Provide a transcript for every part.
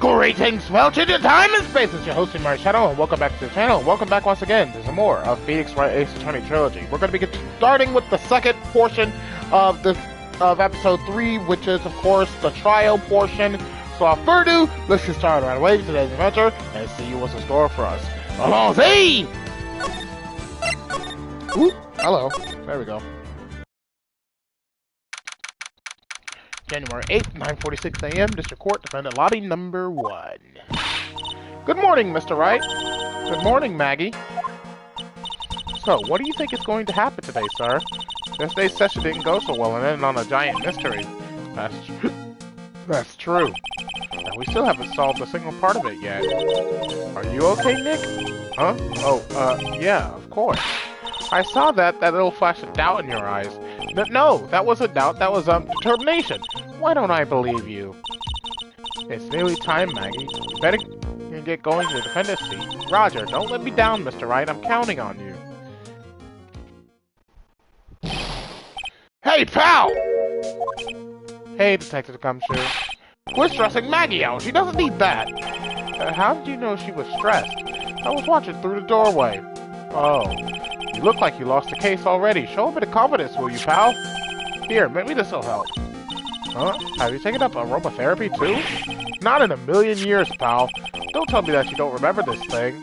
Greetings, welcome to time and space. It's your host, TheAmariaShadow, and welcome back to the channel. Welcome back once again to some more of Phoenix Wright Ace Attorney Trilogy. We're going to be starting with the second portion of episode 3, which is, of course, the trial portion. So, without further ado, let's get started right away with today's adventure and see what's in store for us. Allons-y! Ooh, hello. There we go. January 8th, 9:46 a.m., District Court, Defendant Lobby number 1. Good morning, Mr. Wright. Good morning, Maggie. So, what do you think is going to happen today, sir? Yesterday's session didn't go so well and ended on a giant mystery. That's true. And we still haven't solved a single part of it yet. Are you okay, Nick? Huh? Oh, yeah, of course. I saw that little flash of doubt in your eyes. No, that wasn't doubt, that was, determination. Why don't I believe you? It's nearly time, Maggie. You better get going to the defendant's seat. Roger, don't let me down, Mr. Wright. I'm counting on you. Hey, pal! Hey, Detective Gumshoe. Quit stressing Maggie out. She doesn't need that. How did you know she was stressed? I was watching through the doorway. Oh. You look like you lost the case already. Show a bit of confidence, will you, pal? Here, maybe this'll help. Huh? Have you taken up aromatherapy, too? Not in a million years, pal. Don't tell me that you don't remember this thing.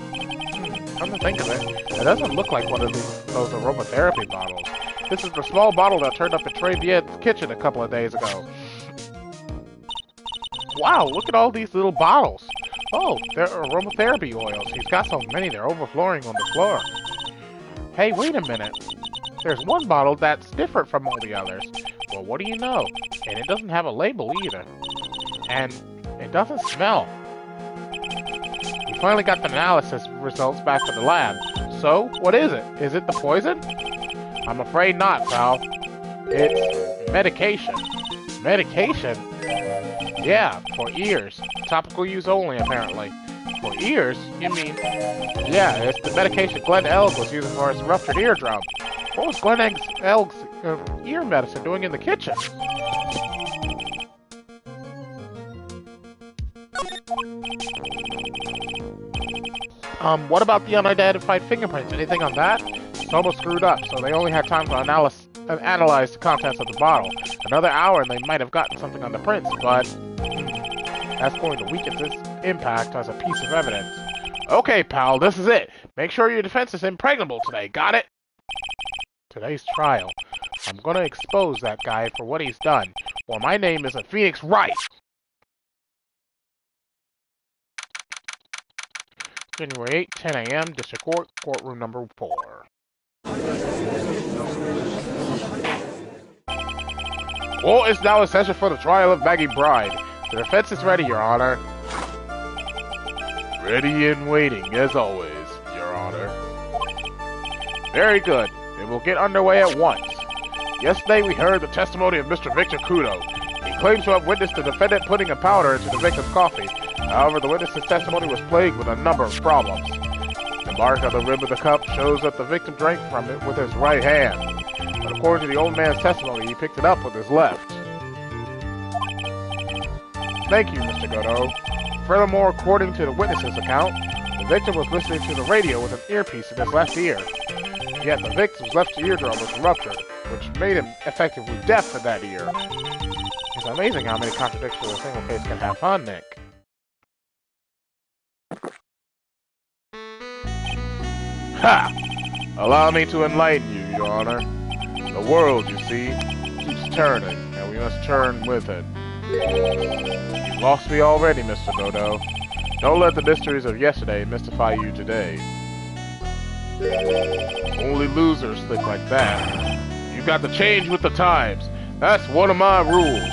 Come to think of it, it doesn't look like one of those aromatherapy bottles. This is the small bottle that turned up in Trevien's kitchen a couple of days ago. Wow, look at all these little bottles. Oh, they're aromatherapy oils. He's got so many, they're overflowing on the floor. Hey, wait a minute. There's one bottle that's different from all the others. Well, what do you know? And it doesn't have a label either. And it doesn't smell. We finally got the analysis results back from the lab. So, what is it? Is it the poison? I'm afraid not, pal. It's medication. Medication? Yeah, for ears. Topical use only, apparently. For ears? You mean... Yeah, it's the medication Glenn Elg was using for his ruptured eardrum. What was Glenn Elg's ear medicine doing in the kitchen? What about the unidentified fingerprints? Anything on that? It's almost screwed up, so they only had time to analyze the contents of the bottle. Another hour and they might have gotten something on the prints, but... that's going to weaken this impact as a piece of evidence. Okay, pal, this is it. Make sure your defense is impregnable today, got it? Today's trial. I'm gonna expose that guy for what he's done, or my name isn't Phoenix Wright! January 8, 10 a.m., District Court, Courtroom number 4. Court is now in session for the trial of Maggie Bride. The defense is ready, Your Honor. Ready and waiting, as always, Your Honor. Very good. Then we'll get underway at once. Yesterday we heard the testimony of Mr. Victor Kudo. He claims to have witnessed the defendant putting a powder into the victim's coffee. However, the witness's testimony was plagued with a number of problems. The mark on the rim of the cup shows that the victim drank from it with his right hand. But according to the old man's testimony, he picked it up with his left. Thank you, Mr. Godot. Furthermore, according to the witness's account, the victim was listening to the radio with an earpiece in his left ear. Yet the victim's left eardrum was ruptured, which made him effectively deaf in that ear. It's amazing how many contradictions a single case can have, huh, Nick? Ha! Allow me to enlighten you, Your Honor. The world, you see, keeps turning, and we must turn with it. You've lost me already, Mr. Dodo. Don't let the mysteries of yesterday mystify you today. Only losers think like that. You got to change with the times. That's one of my rules.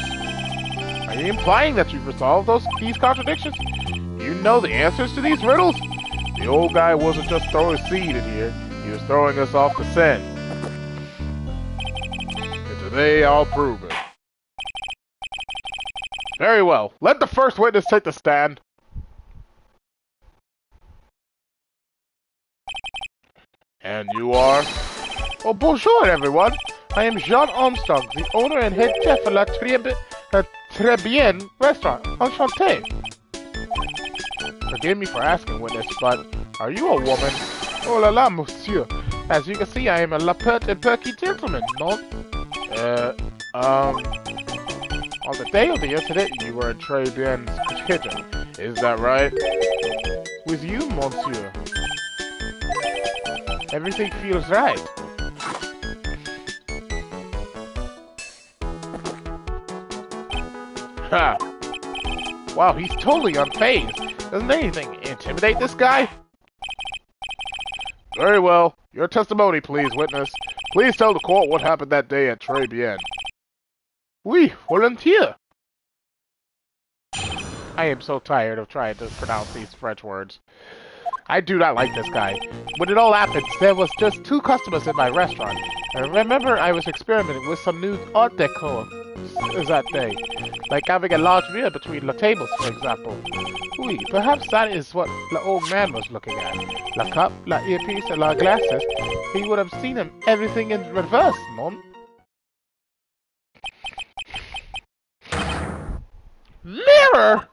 Are you implying that you've resolved these contradictions? You know the answers to these riddles? The old guy wasn't just throwing seed in here. He was throwing us off the scent. And today I'll prove it. Very well. Let the first witness take the stand. And you are? Oh, bonjour, everyone. I am Jean Armstrong, the owner and head chef of La Tribien restaurant. Enchanté. Forgive me for asking, witness, but are you a woman? Oh la la, monsieur. As you can see, I am a lapert and perky gentleman, non? On the day of the incident, you were in Tribulations' kitchen. Is that right? With you, monsieur. Everything feels right. Ha! Wow, he's totally unfazed. Doesn't anything intimidate this guy? Very well. Your testimony, please, witness. Please tell the court what happened that day at Tribulations. Oui, volontiers. I am so tired of trying to pronounce these French words. I do not like this guy. When it all happened, there was just 2 customers in my restaurant. I remember I was experimenting with some new art decor that day, like having a large mirror between the tables, for example. Oui, perhaps that is what the old man was looking at. La cup, la earpiece, and la glasses. He would have seen everything in reverse, non? Mirror!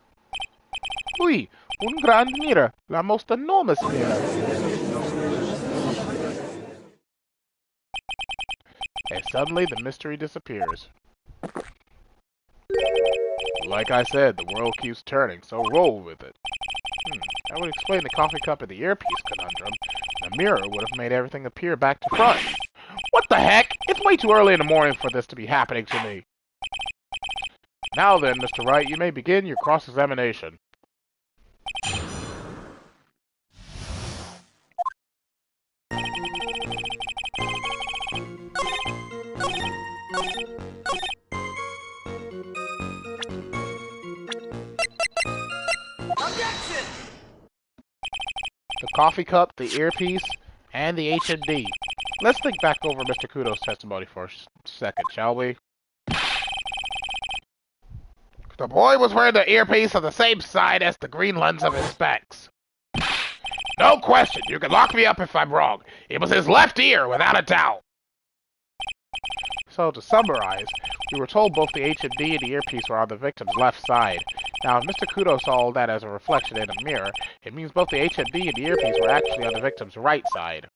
Oui, un grand mirror, la most enormous mirror. And suddenly the mystery disappears. Like I said, the world keeps turning, so roll with it. That would explain the coffee cup and the earpiece conundrum. The mirror would have made everything appear back to front. What the heck? It's way too early in the morning for this to be happening to me. Now then, Mr. Wright, you may begin your cross-examination. Objection! The coffee cup, the earpiece, and the H&D. Let's think back over Mr. Kudo's testimony for a second, shall we? The boy was wearing the earpiece on the same side as the green lens of his specs. No question, you can lock me up if I'm wrong. It was his left ear, without a doubt. So, to summarize, we were told both the H&D and the earpiece were on the victim's left side. Now, if Mr. Kudo saw all that as a reflection in a mirror, it means both the H&D and the earpiece were actually on the victim's right side.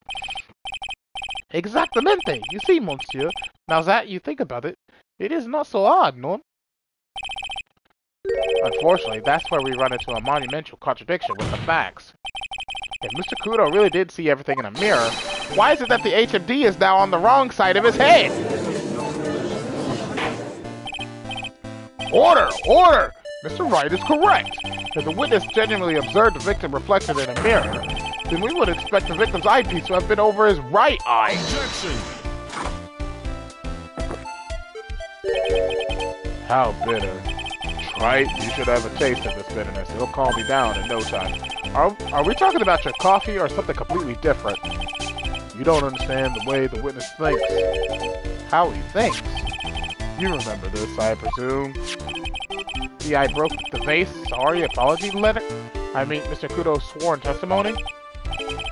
Exactamente! You see, monsieur, now that you think about it, it is not so odd, no? Unfortunately, that's where we run into a monumental contradiction with the facts. If Mr. Kudo really did see everything in a mirror, why is it that the HMD is now on the wrong side of his head? Order! Order! Mr. Wright is correct. If the witness genuinely observed the victim reflected in a mirror, then we would expect the victim's eyepiece to have been over his right eye. Objection! How bitter. Right? You should have a taste of this bitterness. It'll calm me down in no time. Are we talking about your coffee or something completely different? You don't understand the way the witness thinks. How he thinks? You remember this, I presume. See, I broke the vase, sorry, apology letter? I mean, Mr. Kudo's sworn testimony?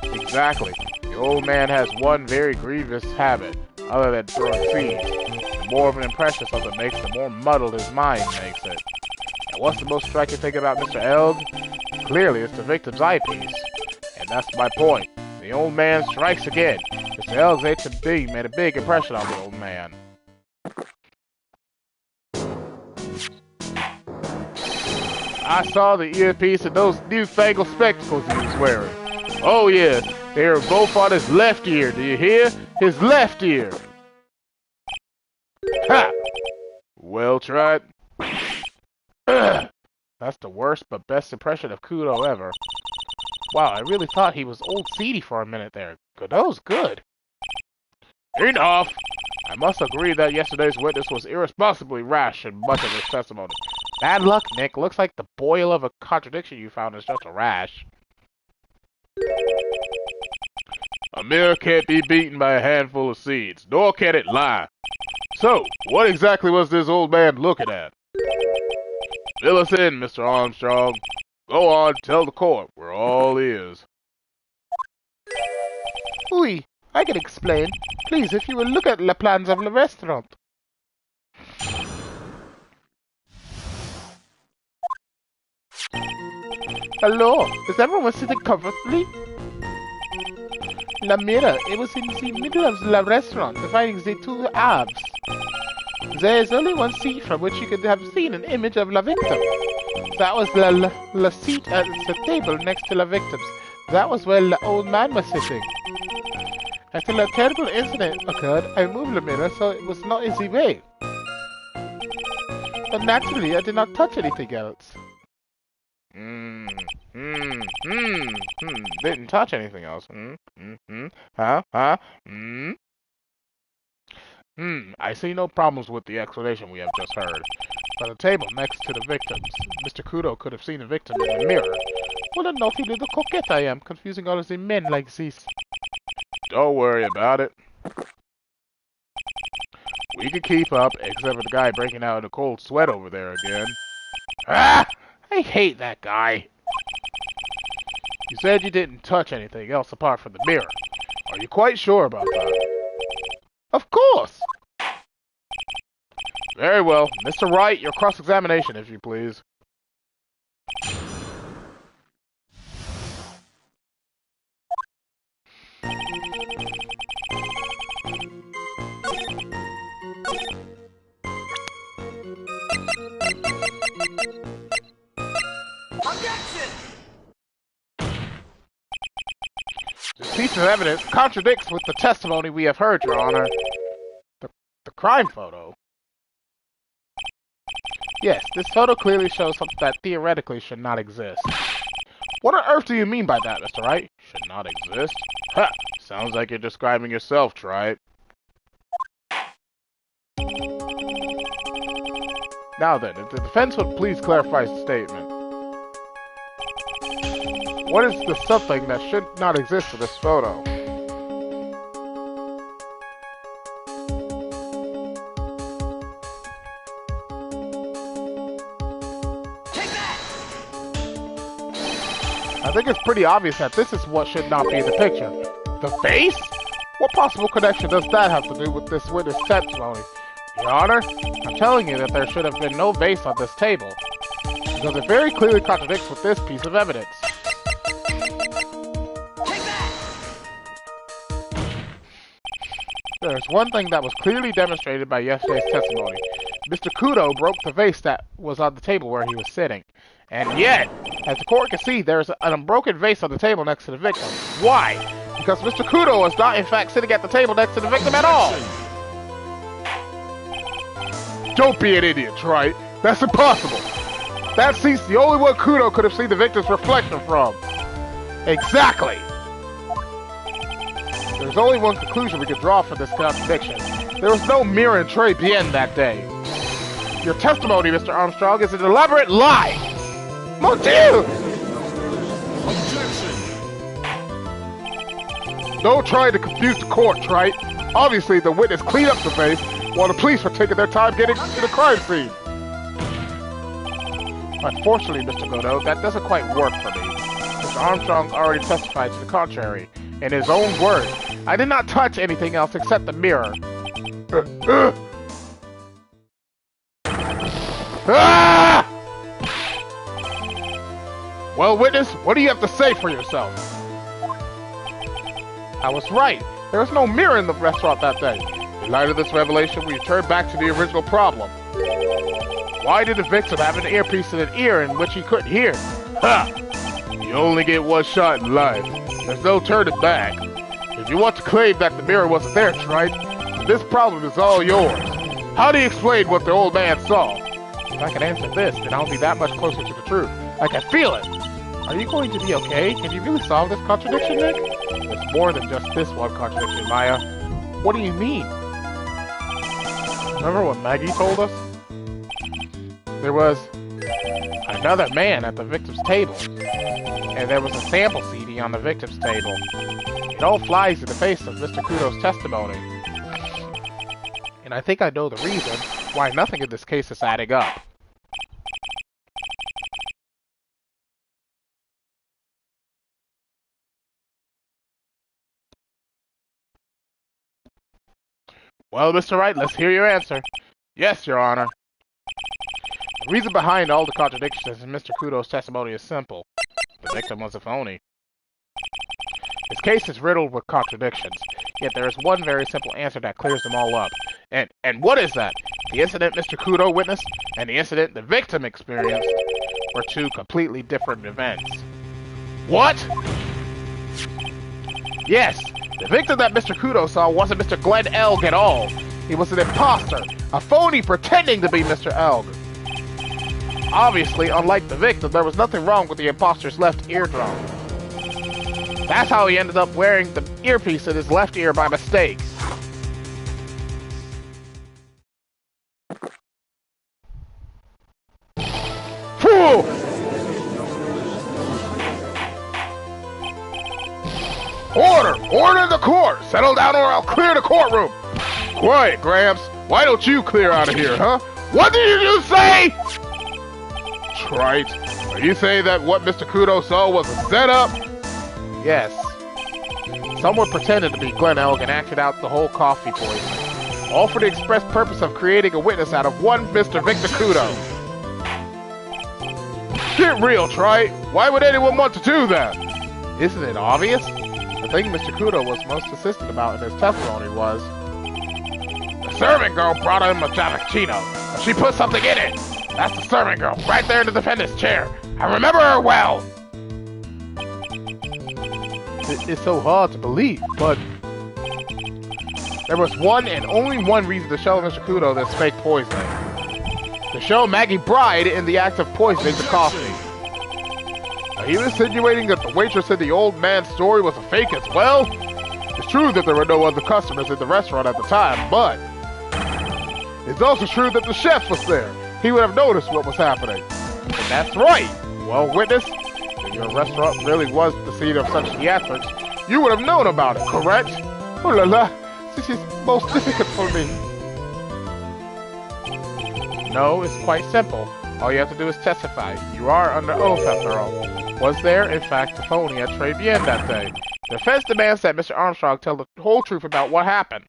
Exactly. The old man has one very grievous habit, other than throwing seeds. The more of an impression something makes, the more muddled his mind makes it. And what's the most striking thing about Mr. Elg? Clearly, it's the victim's eyepiece. And that's my point. The old man strikes again. Mr. Elg's H&D made a big impression on the old man. I saw the earpiece and those newfangled spectacles he was wearing. Oh yes, they were both on his left ear, do you hear? His left ear! Ha! Well tried. That's the worst but best impression of Kudo ever. Wow, I really thought he was old seedy for a minute there. Kudo's good. Enough! I must agree that yesterday's witness was irresponsibly rash in much of his testimony. Bad luck, Nick. Looks like the boil of a contradiction you found is just a rash. A mirror can't be beaten by a handful of seeds, nor can it lie. So, what exactly was this old man looking at? Fill us in, Mr. Armstrong. Go on, tell the court. We're all ears. Oui, I can explain. Please, if you will look at the plans of the restaurant. Hello, is everyone sitting comfortably? La mira, it was in the middle of the restaurant, dividing the two halves. There is only one seat from which you could have seen an image of la victim. That was la seat at the table next to la victim's. That was where the old man was sitting. After a terrible incident occurred, I moved the mirror so it was not in the way. But naturally, I did not touch anything else. Didn't touch anything else. I see no problems with the explanation we have just heard. By the table next to the victims, Mr. Kudo could have seen the victim in the mirror. What a naughty little coquette I am, confusing all of the men like this. Don't worry about it. We can keep up, except for the guy breaking out in a cold sweat over there again. Ah! I hate that guy. You said you didn't touch anything else apart from the mirror. Are you quite sure about that? Of course! Very well. Mr. Wright, your cross-examination, if you please. Objection! This piece of evidence contradicts with the testimony we have heard, Your Honor. The crime photo? Yes, this photo clearly shows something that theoretically should not exist. What on earth do you mean by that, Mr. Wright? Should not exist? Ha! Sounds like you're describing yourself, Tribe. Now then, if the defense would please clarify the statement. What is the something that should not exist in this photo? Take that! I think it's pretty obvious that this is what should not be in the picture. The face? What possible connection does that have to do with this witness testimony? Your Honor, I'm telling you that there should have been no vase on this table, because it very clearly contradicts with this piece of evidence. Take that! There's one thing that was clearly demonstrated by yesterday's testimony. Mr. Kudo broke the vase that was on the table where he was sitting. And yet, as the court can see, there's an unbroken vase on the table next to the victim. Why? Because Mr. Kudo was not, in fact, sitting at the table next to the victim at all. Don't be an idiot, Wright. That's impossible. That seat's the only one Kudo could have seen the victim's reflection from. Exactly. There's only one conclusion we could draw from this contradiction. There was no mirror in Très Bien that day. Your testimony, Mr. Armstrong, is an elaborate lie. Mon Dieu! Objection! Don't try to confuse the court, Wright. Obviously, the witness cleaned up the vase while the police were taking their time getting to the crime scene. Unfortunately, Mr. Godot, that doesn't quite work for me. Mr. Armstrong already testified to the contrary. In his own words, I did not touch anything else except the mirror. Ah! Well, witness, what do you have to say for yourself? I was right. There was no mirror in the restaurant that day. In light of this revelation, we return back to the original problem. Why did the victim have an earpiece in an ear in which he couldn't hear? Ha! You only get one shot in life. There's no turning back. If you want to claim that the mirror wasn't there, Tripe, this problem is all yours. How do you explain what the old man saw? If I can answer this, then I'll be that much closer to the truth. I can feel it! Are you going to be okay? Can you really solve this contradiction, Nick? There's more than just this one contradiction, Maya. What do you mean? Remember what Maggie told us? There was another man at the victim's table, and there was a sample CD on the victim's table. It all flies in the face of Mr. Kudo's testimony. And I think I know the reason why nothing in this case is adding up. Well, Mr. Wright, let's hear your answer. Yes, Your Honor. The reason behind all the contradictions in Mr. Kudo's testimony is simple. The victim was a phony. His case is riddled with contradictions, yet there is one very simple answer that clears them all up. And what is that? The incident Mr. Kudo witnessed and the incident the victim experienced were two completely different events. What? Yes, the victim that Mr. Kudo saw wasn't Mr. Glenn Elg at all. He was an imposter, a phony pretending to be Mr. Elg. Obviously, unlike the victim, there was nothing wrong with the imposter's left eardrum. That's how he ended up wearing the earpiece in his left ear by mistake. Phew! Order! Order in the court! Settle down or I'll clear the courtroom! Quiet, Gramps. Why don't you clear out of here, huh? What did you say? Trite. Are you saying that what Mr. Kudo saw was a setup? Yes. Someone pretended to be Glenn Elg and acted out the whole coffee poisoning. All for the express purpose of creating a witness out of one Mr. Victor Kudo. Get real, Trite. Why would anyone want to do that? Isn't it obvious? The thing Mr. Kudo was most insistent about in his testimony was... The servant girl brought him a cappuccino, and she put something in it. That's the servant girl, right there in the defendant's chair. I remember her well. It's so hard to believe, but... There was one and only one reason to show Mr. Kudo this fake poisoning. To show Maggie Bride in the act of poisoning the coffee. Now, he was insinuating that the waitress in the old man's story was a fake as well. It's true that there were no other customers in the restaurant at the time, but... It's also true that the chef was there. He would have noticed what was happening. And that's right. Well, witness, if your restaurant really was the scene of such theatrics, you would have known about it, correct? Oh la la, this is most difficult for me. No, it's quite simple. All you have to do is testify. You are under oath, after all. Was there, in fact, a phony at Tribulations that day? The defense demands that Mr. Armstrong tell the whole truth about what happened.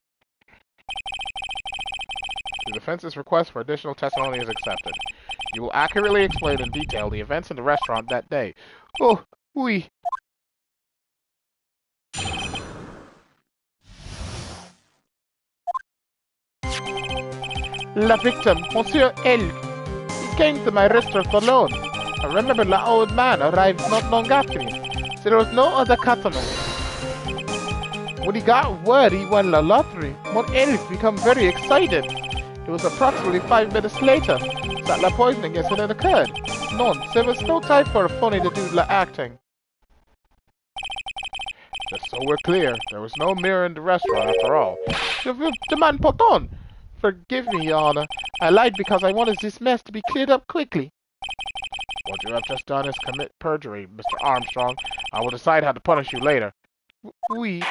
The defense's request for additional testimony is accepted. You will accurately explain in detail the events in the restaurant that day. Oh, oui. La victim, Monsieur Elg. He came to my restaurant alone. I remember the old man arrived not long after me, so there was no other customer. When he got word he won the lottery, Mon Elg became very excited. It was approximately 5 minutes later that the poisoning incident occurred. None, there was no time for a phony to do the acting. Just so we're clear, there was no mirror in the restaurant after all. The man put on. Forgive me, Your Honor. I lied because I wanted this mess to be cleared up quickly. What you have just done is commit perjury, Mr. Armstrong. I will decide how to punish you later. Oui.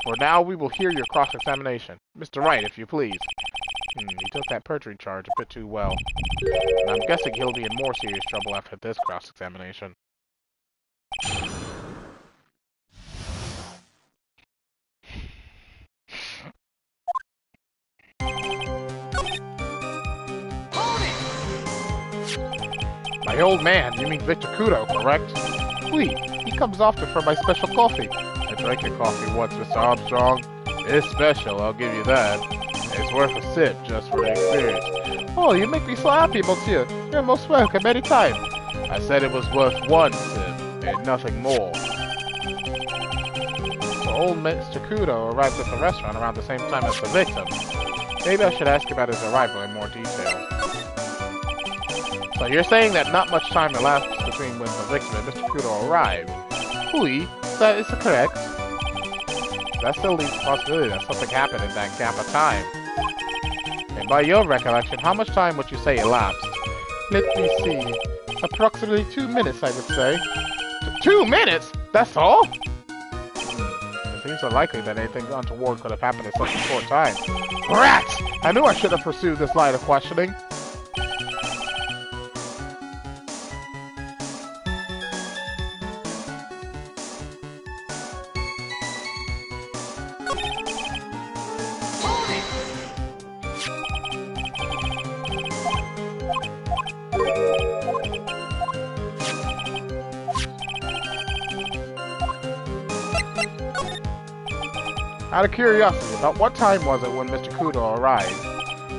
For now, we will hear your cross-examination. Mr. Wright, if you please. He took that perjury charge a bit too well. And I'm guessing he'll be in more serious trouble after this cross-examination. My old man, you mean Victor Kudo, correct? Oui, he comes often for my special coffee. I drank your coffee once, Mr. Armstrong. It's special, I'll give you that. It's worth a sip just for the experience. Oh, you make me so happy, monsieur. You're most welcome any time. I said it was worth one sip, and nothing more. So old Mr. Kudo arrived at the restaurant around the same time as the victim. Maybe I should ask about his arrival in more detail. So you're saying that not much time elapsed between when the victim and Mr. Kudo arrived? Oui, that is correct. That still leaves the possibility that something happened in that gap of time. And by your recollection, how much time would you say elapsed? Let me see. Approximately 2 minutes, I would say. 2 minutes? That's all? It seems unlikely that anything untoward could have happened in such a short time. Rats! I knew I should have pursued this line of questioning. Out of curiosity, about what time was it when Mr. Kudo arrived?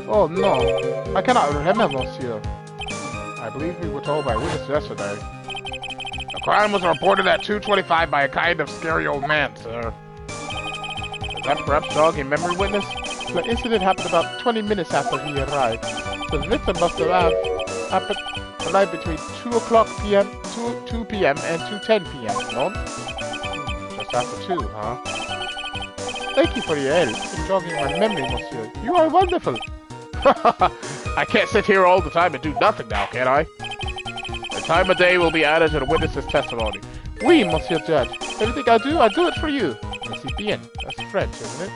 Oh no, I cannot remember, monsieur. I believe we were told by witness yesterday. The crime was reported at 2:25 by a kind of scary old man, sir. Is that perhaps dog a memory witness? The incident happened about 20 minutes after he arrived. The victim must have arrived between 2 o'clock p.m., 2 p.m. and 2:10 p.m. No? Just after 2, huh? Thank you for your help in jogging my memory, monsieur. You are wonderful. I can't sit here all the time and do nothing now, can I? The time of day will be added to the witness's testimony. Oui, monsieur judge. Everything I do it for you. C'est bien. That's French, isn't it?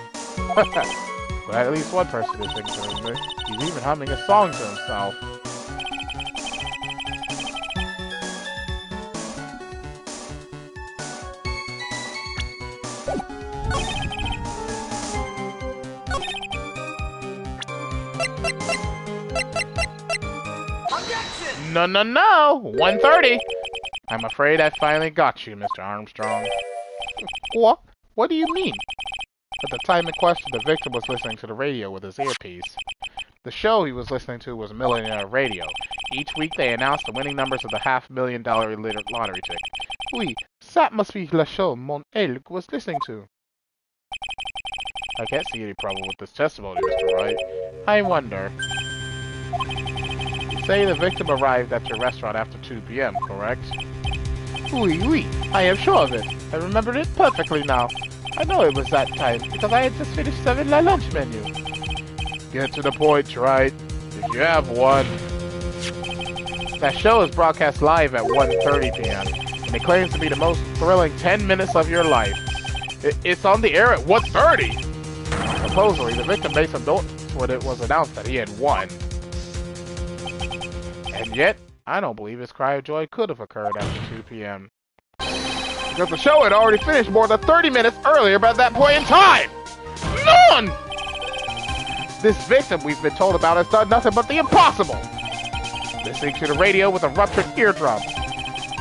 But at least one person is thinking of me. He's even humming a song to himself. No, no, no! 1:30! I'm afraid I finally got you, Mr. Armstrong. What? What do you mean? At the time in question, the victim was listening to the radio with his earpiece. The show he was listening to was Millionaire Radio. Each week they announced the winning numbers of the $500,000 lottery ticket. Oui, that must be the show mon elk was listening to. I can't see any problem with this testimony, Mr. Wright. I wonder. You say the victim arrived at your restaurant after 2 p.m., correct? Oui, oui, I am sure of it. I remember it perfectly now. I know it was that time, because I had just finished serving my lunch menu. Get to the point, Wright. If you have one. That show is broadcast live at 1:30 p.m., and it claims to be the most thrilling 10 minutes of your life. It's on the air at 1:30! Supposedly, the victim made some notes when it was announced that he had won. And yet, I don't believe his cry of joy could have occurred after 2 p.m. Because the show had already finished more than 30 minutes earlier by that point in time! None! This victim we've been told about has done nothing but the impossible! Listening to the radio with a ruptured eardrum.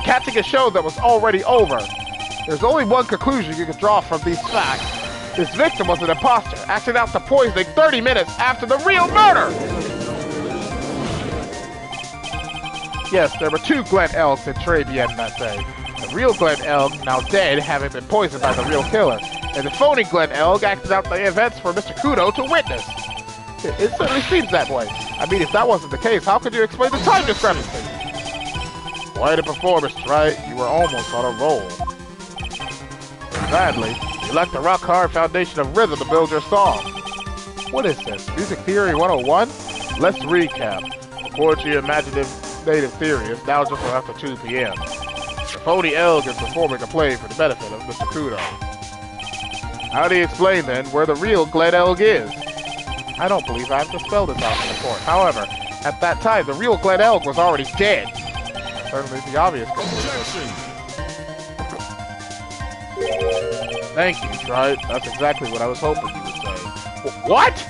Catching a show that was already over. There's only one conclusion you can draw from these facts. This victim was an imposter, acting out the poisoning 30 minutes after the real murder! Yes, there were 2 Glen Elks in Tribulations that day. The real Glen Elk, now dead, having been poisoned by the real killer. And the phony Glen Elk acted out the events for Mr. Kudo to witness. It certainly seems that way. I mean, if that wasn't the case, how could you explain the time discrepancy? Quite a performance, right? You were almost on a roll. But sadly, you lacked the rock-hard foundation of rhythm to build your song. What is this? Music Theory 101? Let's recap. According to your imaginative native theory, it's now just after 2 p.m. The phony Elk is performing a play for the benefit of Mr. Kudo. How do you explain, then, where the real Glen Elk is? I don't believe I have to spell this out in the court. However, at that time, the real Glen Elk was already dead. Certainly the obvious conclusion. Thank you, Wright. That's exactly what I was hoping you would say. What?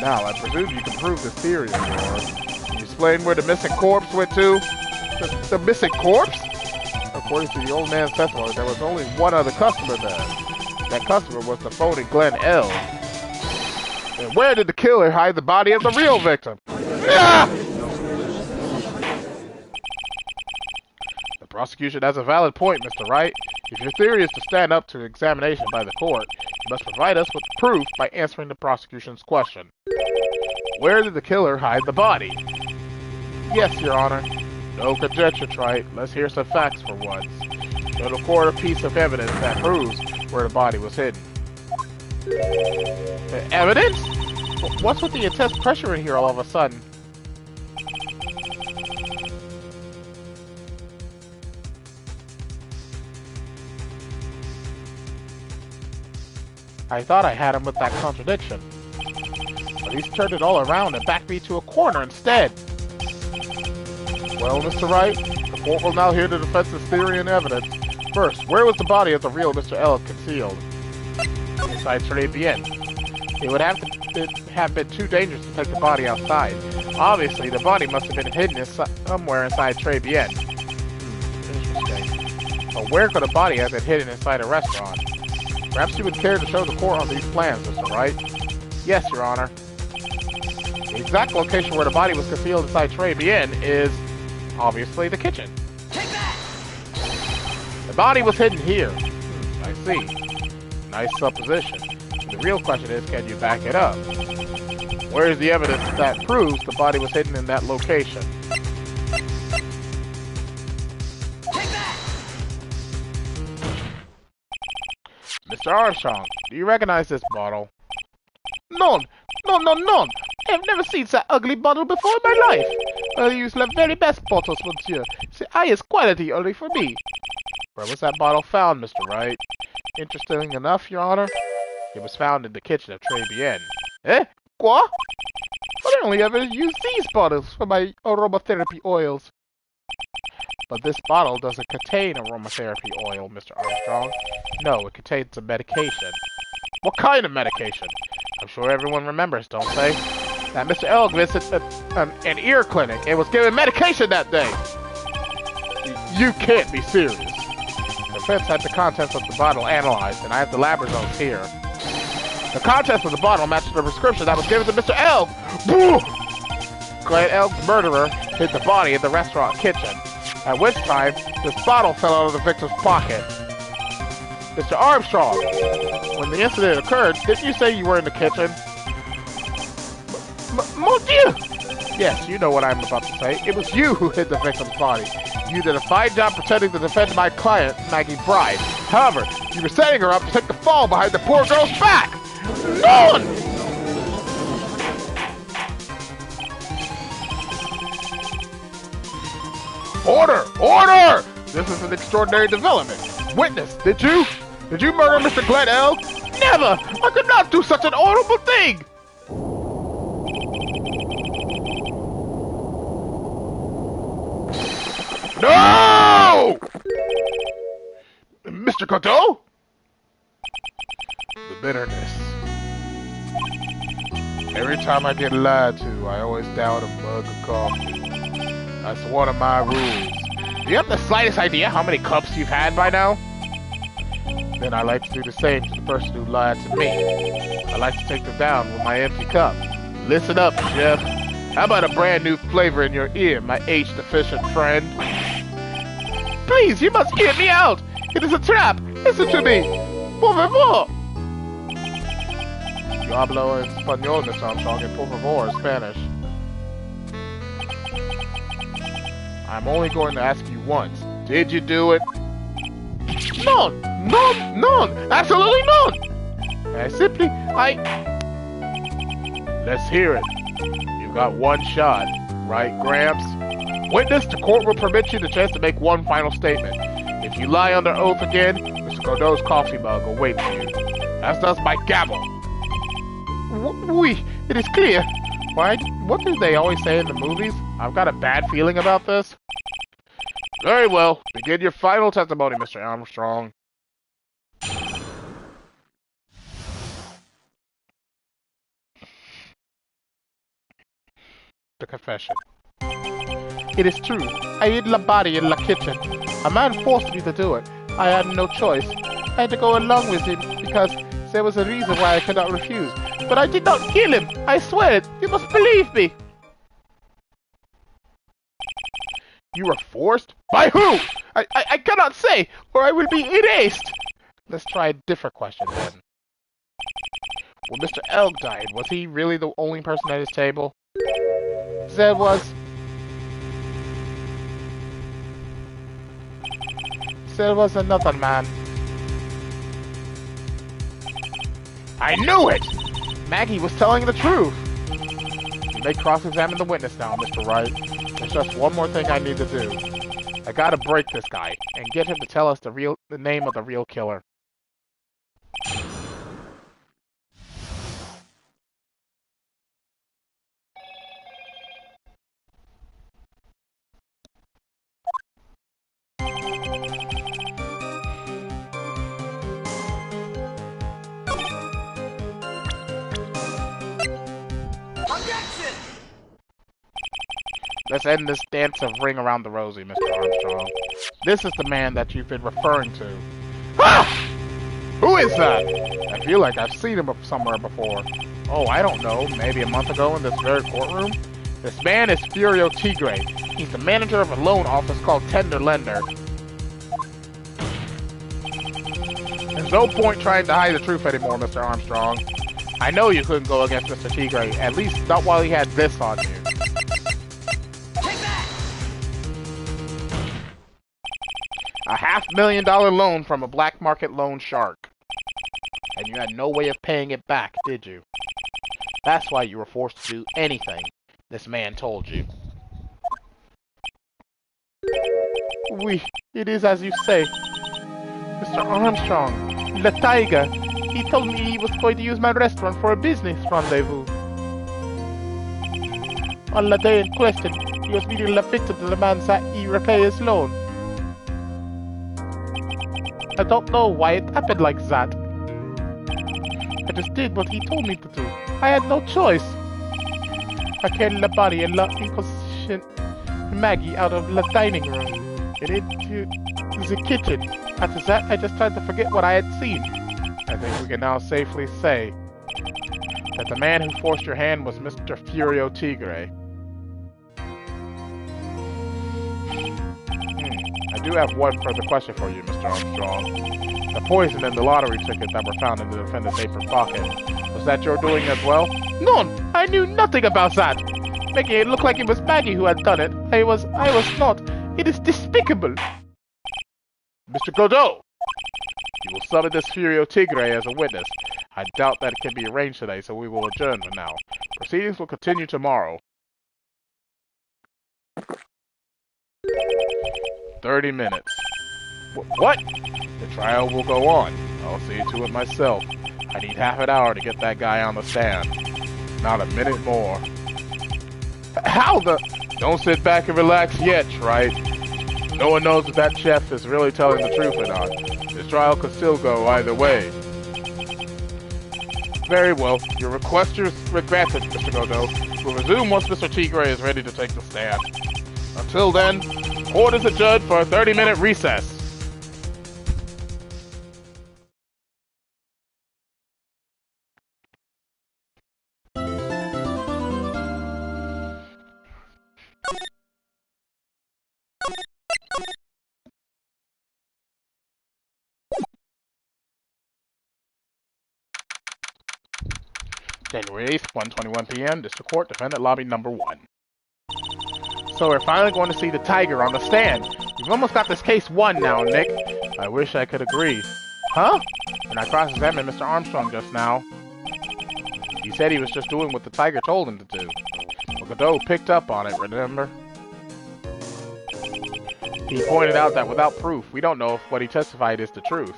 Now, I presume you can prove this theory of yours. Can you explain where the missing corpse went to? The missing corpse? According to the old man's testimony, there was only one other customer there. That customer was the phony Glen Elk. And where did the killer hide the body of the real victim? Ah! The prosecution has a valid point, Mr. Wright. If your theory is to stand up to examination by the court, you must provide us with proof by answering the prosecution's question. Where did the killer hide the body? Yes, Your Honor. No conjecture, Wright. Let's hear some facts for once. Show the court a piece of evidence that proves where the body was hidden. Evidence? What's with the intense pressure in here all of a sudden? I thought I had him with that contradiction. But he's turned it all around and backed me to a corner instead. Well, Mr. Wright, the court will now hear the defense's theory and evidence. First, where was the body of the real Mr. Elk concealed? Inside Tribulations. It would have been too dangerous to take the body outside. Obviously, the body must have been hidden somewhere inside Tribulations. Interesting. But where could a body have been hidden inside a restaurant? Perhaps you would care to show the court on these plans, Mr. Wright? Yes, Your Honor. The exact location where the body was concealed inside Tribulations is, obviously, the kitchen. Take that! The body was hidden here. I see. Nice supposition. The real question is, can you back it up? Where is the evidence that proves the body was hidden in that location? Take that! Mr. Armstrong, do you recognize this bottle? None! None! I have never seen such ugly bottle before in my life. I use the very best bottles, monsieur. The highest quality only for me. Where was that bottle found, Mr. Wright? Interesting enough, Your Honor, it was found in the kitchen of Tribulations. Eh? Quoi? But I only ever use these bottles for my aromatherapy oils. But this bottle doesn't contain aromatherapy oil, Mr. Armstrong. No, it contains a medication. What kind of medication? I'm sure everyone remembers, don't they? That Mr. Elg visited an ear clinic and was given medication that day. You can't be serious. The defense had the contents of the bottle analyzed, and I have the lab results here. The contents of the bottle matched the prescription that was given to Mr. Elg. Glenn Elg's murderer hid the body in the restaurant kitchen, at which time this bottle fell out of the victim's pocket. Mr. Armstrong, when the incident occurred, didn't you say you were in the kitchen? Mon Dieu! Yes, you know what I'm about to say. It was you who hid the victim's body. You did a fine job pretending to defend my client, Maggie Bride. However, you were setting her up to take the fall behind the poor girl's back! None! Order! Order! This is an extraordinary development. Witness, did you murder Mr. Glenn L? Never! I could not do such an horrible thing! No! Mr. Coteau? The bitterness. Every time I get lied to, I always down a mug of coffee. That's one of my rules. Do you have the slightest idea how many cups you've had by now? Then I like to do the same to the person who lied to me. I like to take them down with my empty cup. Listen up, Jeff. How about a brand new flavor in your ear, my H-deficient friend? Please, you must hear me out! It is a trap! Listen to me! Por favor! Yo hablo en español, Mr. Armstrong, and por favor is Spanish. I'm only going to ask you once. Did you do it? None! Absolutely none! Let's hear it. You've got one shot, right, Gramps? Witness, the court will permit you the chance to make one final statement. If you lie under oath again, Mr. Godot's coffee mug awaits you. As does my gavel. Oui, it is clear. Why? What do they always say in the movies? I've got a bad feeling about this. Very well. Begin your final testimony, Mr. Armstrong. The confession. It is true. I hid the body in the kitchen. A man forced me to do it. I had no choice. I had to go along with him because there was a reason why I could not refuse. But I did not kill him. I swear it. You must believe me. You were forced? By who? I cannot say, or I will be erased. Let's try a different question then. When Mr. Elg died, was he really the only person at his table? There was another man. I knew it! Maggie was telling the truth. You may cross-examine the witness now, Mr. Wright. There's just one more thing I need to do. I gotta break this guy and get him to tell us the name of the real killer. Objection! Let's end this dance of Ring Around the Rosie, Mr. Armstrong. This is the man that you've been referring to. Ah! Who is that? I feel like I've seen him somewhere before. Oh, I don't know. Maybe a month ago in this very courtroom? This man is Furio Tigre. He's the manager of a loan office called Tender Lender. There's no point trying to hide the truth anymore, Mr. Armstrong. I know you couldn't go against Mr. Tigre, at least not while he had this on you. Take that! A $500,000 loan from a black market loan shark. And you had no way of paying it back, did you? That's why you were forced to do anything this man told you. Oui, it is as you say. Mr. Armstrong, the tiger, he told me he was going to use my restaurant for a business rendezvous. On the day in question, he was meeting the victim to demand that he repay his loan. I don't know why it happened like that. I just did what he told me to do. I had no choice. I carried the body and the inconscient Maggie out of the dining room and into the kitchen. After that, I just tried to forget what I had seen. I think we can now safely say that the man who forced your hand was Mr. Furio Tigre. I do have one further question for you, Mr. Armstrong. The poison in the lottery ticket that were found in the defendant's apron pocket, was that your doing as well? None! I knew nothing about that! Making it look like it was Maggie who had done it. I was not. It is despicable! Mr. Godot! You will summon this Furio Tigre as a witness. I doubt that it can be arranged today, so we will adjourn for now. Proceedings will continue tomorrow. 30 minutes. What? The trial will go on. I'll see to it myself. I need half an hour to get that guy on the stand. Not a minute more. How the... Don't sit back and relax yet, Wright. No one knows if that chef is really telling the truth or not. This trial could still go either way. Very well. Your request is granted, Mr. Godot. We'll resume once Mr. Tigre is ready to take the stand. Until then, court is adjourned for a 30-minute recess. January 8th, 1:21 p.m., District Court, Defendant Lobby Number 1. So we're finally going to see the tiger on the stand. We've almost got this case won now, Nick. I wish I could agree. Huh? When I cross-examined Mr. Armstrong just now, he said he was just doing what the tiger told him to do. Well, Godot picked up on it, remember? He pointed out that without proof, we don't know if what he testified is the truth.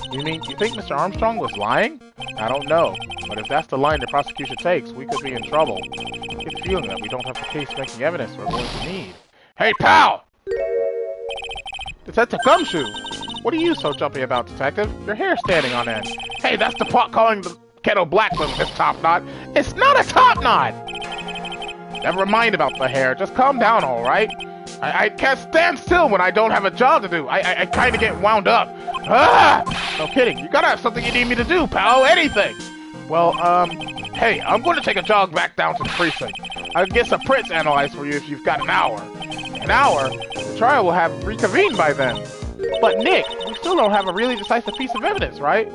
You think Mr. Armstrong was lying? I don't know, but if that's the line the prosecution takes, we could be in trouble. I get the feeling that we don't have the case-making evidence we're going to need. Hey, pal! Detective Gumshoe! What are you so jumpy about, Detective? Your hair's standing on end. Hey, that's the pot calling the kettle black with his top knot. It's not a top knot! Never mind about the hair. Just calm down, all right? I can't stand still when I don't have a job to do. I kind of get wound up. Ah! No kidding. You gotta have something you need me to do, pal. Anything. Well, hey, I'm going to take a jog back down to the precinct. I can get some prints analyzed for you if you've got an hour. An hour? The trial will have reconvened by then. But Nick, we still don't have a really decisive piece of evidence, right?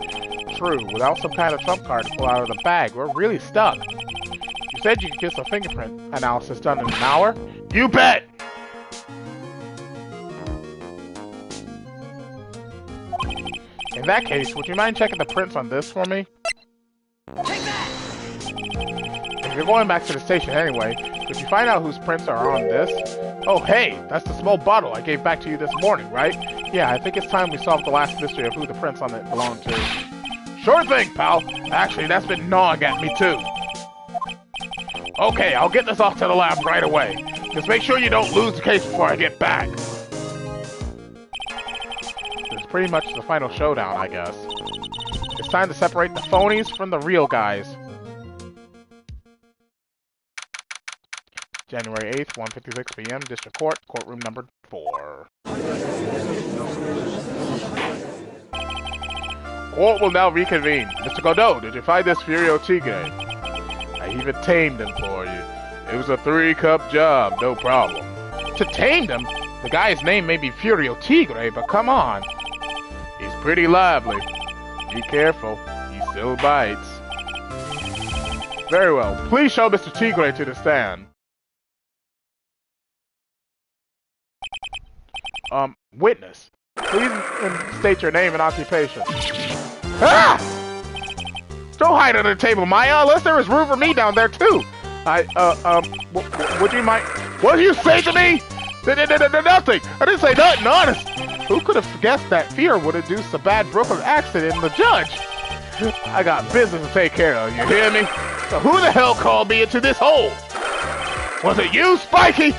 True. Without some kind of trump card to pull out of the bag, we're really stuck. You said you could get some fingerprint analysis done in an hour? You bet! In that case, would you mind checking the prints on this for me? Take that! If you're going back to the station anyway, could you find out whose prints are on this? Oh, hey, that's the small bottle I gave back to you this morning, right? Yeah, I think it's time we solved the last mystery of who the prints on it belong to. Sure thing, pal. Actually, that's been gnawing at me, too. Okay, I'll get this off to the lab right away. Just make sure you don't lose the case before I get back. It's pretty much the final showdown, I guess. It's time to separate the phonies from the real guys. January 8th, 1:56 p.m., District Court, courtroom number 4. Court will now reconvene. Mr. Godot, did you find this Furio Tigre? I even tamed him for you. It was a 3-cup job, no problem. To tame him? The guy's name may be Furio Tigre, but come on. He's pretty lively. Be careful, he still bites. Very well. Please show Mr. Tigre to the stand. Witness. Please state your name and occupation. Ah! Don't hide under the table, Maya, unless there is room for me down there, too. Would you mind? What did you say to me? Nothing. I didn't say nothing, honest. Who could have guessed that fear would induce a bad Brooklyn accident in the judge? I got business to take care of, you hear me? So who the hell called me into this hole? Was it you, Spiky?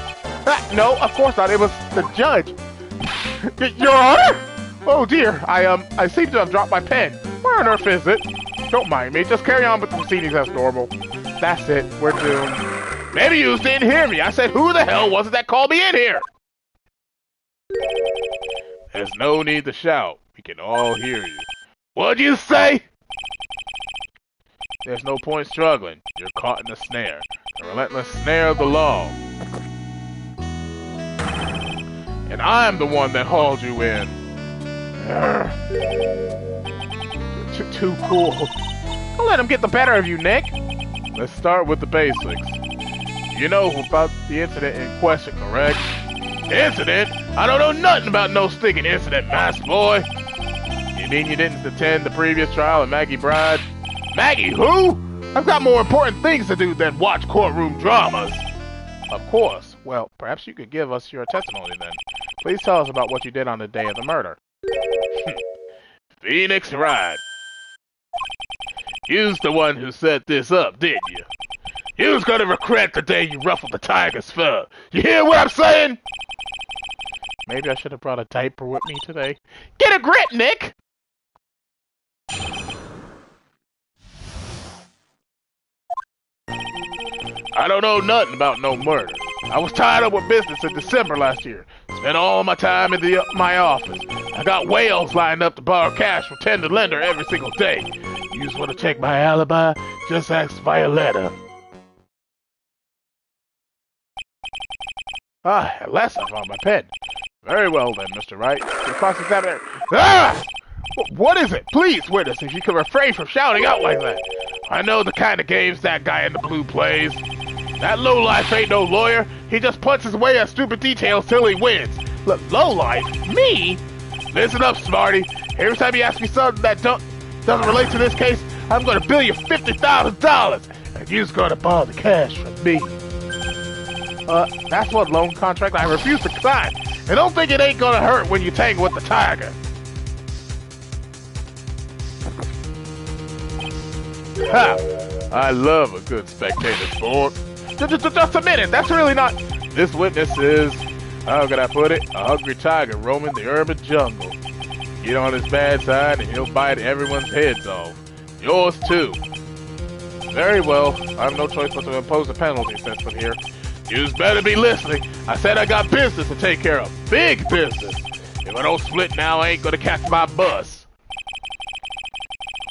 No, of course not. It was the judge. Your Honor? Oh dear, I seem to have dropped my pen. Where on earth is it? Don't mind me, just carry on with the proceedings as normal. That's it, we're doomed. Maybe you didn't hear me. I said, who the hell was it that called me in here? There's no need to shout. We can all hear you. What'd you say? There's no point struggling. You're caught in the snare. The relentless snare of the law. And I'm the one that hauled you in. Too cool. Don't let him get the better of you, Nick. Let's start with the basics. You know about the incident in question, correct? Incident? I don't know nothing about no stinking incident, masked boy. You mean you didn't attend the previous trial of Maggie Bride? Maggie who? I've got more important things to do than watch courtroom dramas. Of course. Well, perhaps you could give us your testimony then. Please tell us about what you did on the day of the murder. Phoenix Wright. You's the one who set this up, didn't you? You's gonna regret the day you ruffled the tiger's fur. You hear what I'm saying? Maybe I should have brought a diaper with me today. Get a grip, Nick! I don't know nothing about no murder. I was tied up with business in December last year. Spent all my time in my office. I got whales lined up to borrow cash from tender lender every single day. You just want to check my alibi? Just ask Violetta. At last I found my pen. Very well then, Mr. Wright. Your cross-examiner. Ah! What is it? Please, witness, if you could refrain from shouting out like that. I know the kind of games that guy in the blue plays. That lowlife ain't no lawyer. He just punches away at stupid details till he wins. Look, lowlife? Me? Listen up, Smarty. Every time you ask me something that doesn't relate to this case, I'm gonna bill you $50,000, and you's gonna borrow the cash from me. That's what loan contract I refuse to sign. And don't think it ain't gonna hurt when you tangle with the tiger. Ha! I love a good spectator sport. Just a minute, that's really not... This witness is, how can I put it, a hungry tiger roaming the urban jungle. Get on his bad side and he'll bite everyone's heads off. Yours too. Very well, I have no choice but to impose a penalty system here. You's better be listening. I said I got business to take care of. Big business. If I don't split now, I ain't gonna catch my bus.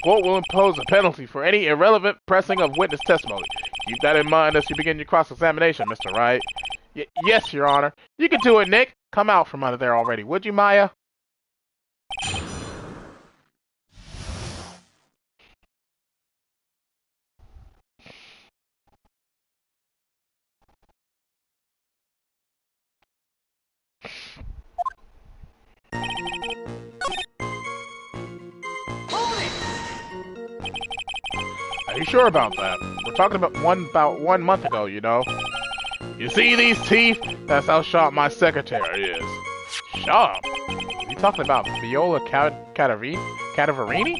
Court will impose a penalty for any irrelevant pressing of witness testimony. Keep that in mind as you begin your cross-examination, Mr. Wright. Yes, Your Honor. You can do it, Nick. Come out from under there already, would you, Maya? Are you sure about that? We're talking about 1 month ago, you know. You see these teeth? That's how sharp my secretary is. Sharp? Are you talking about Viola Cadaverini?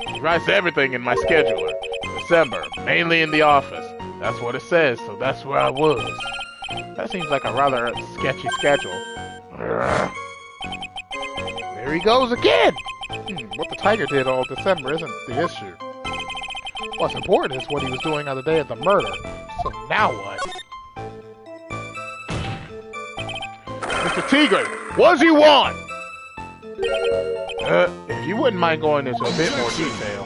He writes everything in my scheduler. December, mainly in the office. That's what it says, so that's where I was. That seems like a rather sketchy schedule. There he goes again! What the tiger did all December isn't the issue. What's important is what he was doing on the day of the murder. So now what? Mr. Tigre, what do you want? If you wouldn't mind going into a bit more detail.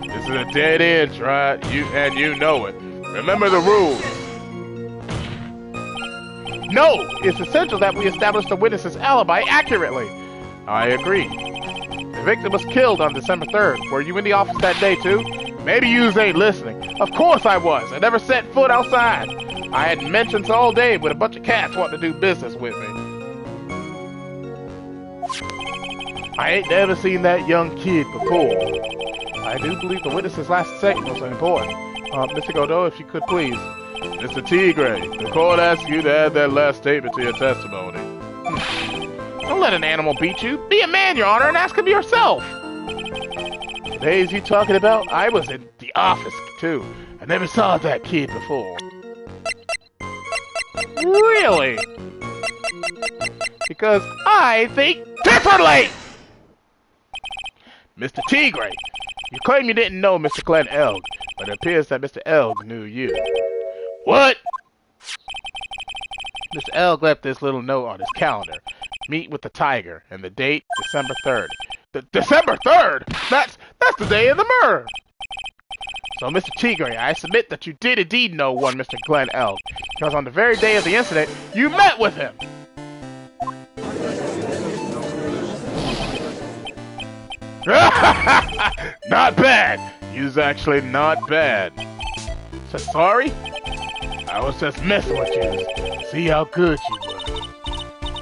This is a dead end, right? You know it. Remember the rules. No! It's essential that we establish the witness's alibi accurately. I agree. The victim was killed on December 3rd. Were you in the office that day too? Maybe you ain't listening. Of course I was. I never set foot outside. I had mentions all day with a bunch of cats wanting to do business with me. I ain't never seen that young kid before. I do believe the witness's last statement was important. Mr. Godot, if you could please. Mr. Tigre, the court asks you to add that last statement to your testimony. Don't let an animal beat you. Be a man, Your Honor, and ask him yourself. The days you talking about, I was in the office, too. I never saw that kid before. Really? Because I think differently! Mr. Tigre, you claim you didn't know Mr. Glenn Elg, but it appears that Mr. Elg knew you. What? Mr. Elg left this little note on his calendar. Meet with the tiger, and the date, December 3rd. December 3rd? That's the day of the murder! So, Mr. Tigre, I submit that you did indeed know one Mr. Glenn Elg, because on the very day of the incident, you met with him! Not bad! You's actually not bad. So sorry? I was just messing with you. See how good you were.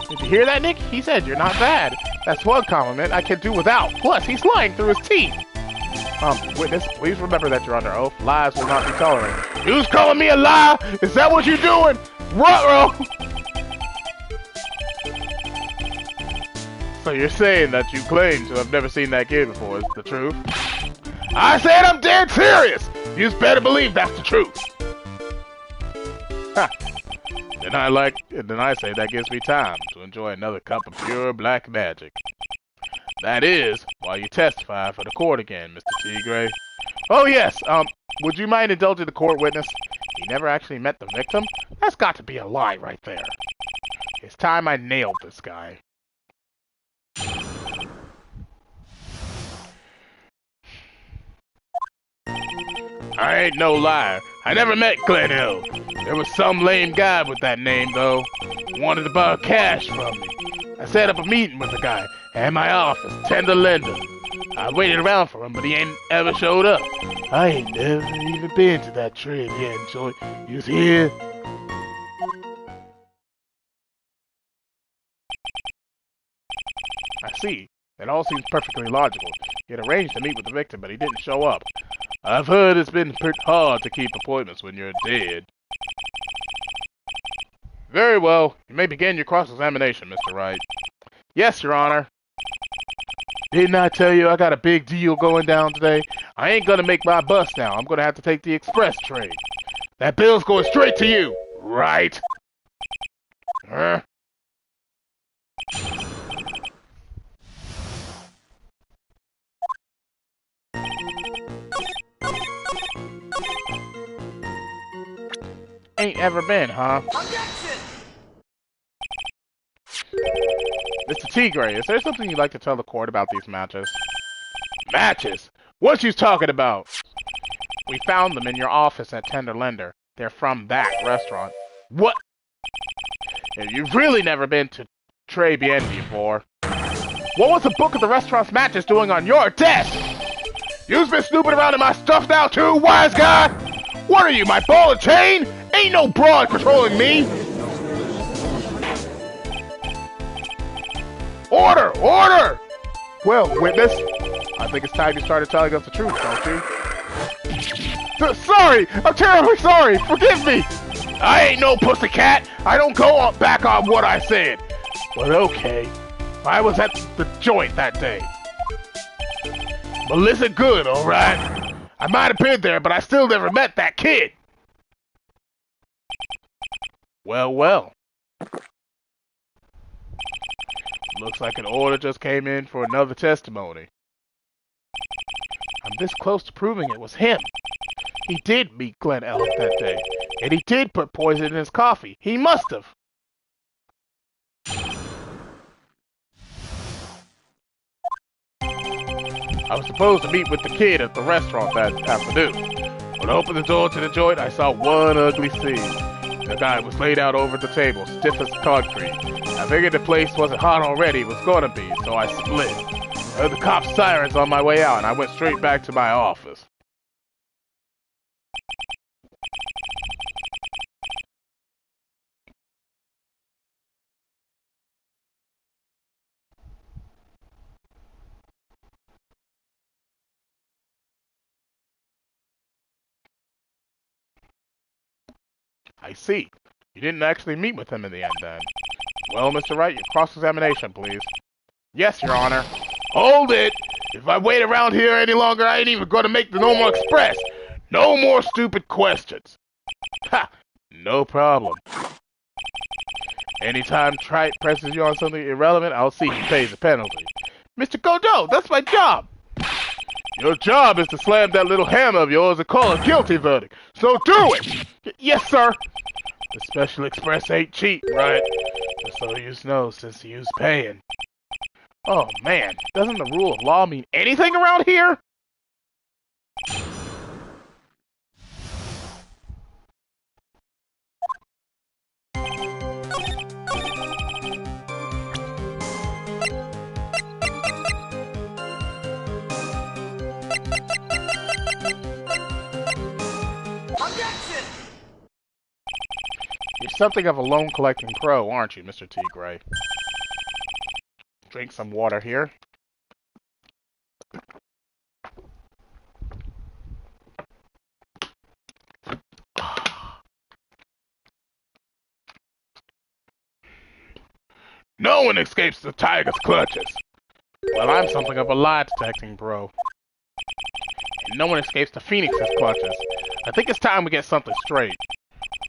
Did you hear that, Nick? He said you're not bad. That's one compliment I can do without. Plus, he's lying through his teeth. Witness, please remember that you're under oath. Lies will not be tolerated. You's calling me a lie? Is that what you doing? Ruh-roh! So you're saying that you claim to have never seen that kid before is the truth? I said I'm dead serious! You's better believe that's the truth. Ha! Then I say that gives me time to enjoy another cup of pure black magic. That is, while you testify for the court again, Mr. Tigre. Oh yes, would you mind indulging the court, witness? He never actually met the victim? That's got to be a lie right there. It's time I nailed this guy. I ain't no liar. I never met Glenn Hill. There was some lame guy with that name, though. Wanted to borrow cash from me. I set up a meeting with the guy at my office, tender lender. I waited around for him, but he ain't ever showed up. I ain't never even been to that trade yet, so you here? I see. It all seems perfectly logical. He had arranged to meet with the victim, but he didn't show up. I've heard it's been pretty hard to keep appointments when you're dead. Very well. You may begin your cross-examination, Mr. Wright. Yes, Your Honor. Didn't I tell you I got a big deal going down today? I ain't gonna make my bus now. I'm gonna have to take the express train. That bill's going straight to you, right? Huh? Ain't ever been, huh? Objection! Mr. Tigre, is there something you'd like to tell the court about these matches? Matches? What you talking about? We found them in your office at Tender Lender. They're from that restaurant. What? If you've really never been to Tribulations before. What was the book of the restaurant's matches doing on your desk? You've been snooping around in my stuff now too, wise guy? What are you, my ball and chain? Ain't no broad controlling me! Order! Order! Well, witness, I think it's time you started telling us the truth, don't you? Sorry! I'm terribly sorry! Forgive me! I ain't no pussycat! I don't go back on what I said! But okay, I was at the joint that day. But listen good, alright? I might have been there, but I still never met that kid! Well, well. Looks like an order just came in for another testimony. I'm this close to proving it was him. He did meet Glenn Elliott that day, and he did put poison in his coffee. He must have. I was supposed to meet with the kid at the restaurant that afternoon. When I opened the door to the joint, I saw one ugly scene. The guy was laid out over the table, stiff as concrete. I figured the place wasn't hot already, it was gonna be, so I split. I heard the cops' sirens on my way out, and I went straight back to my office. I see. You didn't actually meet with him in the end, then. Well, Mr. Wright, your cross-examination, please. Yes, Your Honor. Hold it! If I wait around here any longer, I ain't even going to make the normal express. No more stupid questions. Ha! No problem. Anytime Wright presses you on something irrelevant, I'll see he pays a penalty. Mr. Godot, that's my job! Your job is to slam that little hammer of yours and call a guilty verdict. So do it! Yes, sir! The Special Express ain't cheap, right? Just so you know, since you's paying. Oh, man. Doesn't the rule of law mean anything around here? You're something of a loan-collecting pro, aren't you, Mr. T. Gray? Drink some water here. No one escapes the tiger's clutches. Well, I'm something of a lie-detecting pro. And no one escapes the phoenix's clutches. I think it's time we get something straight.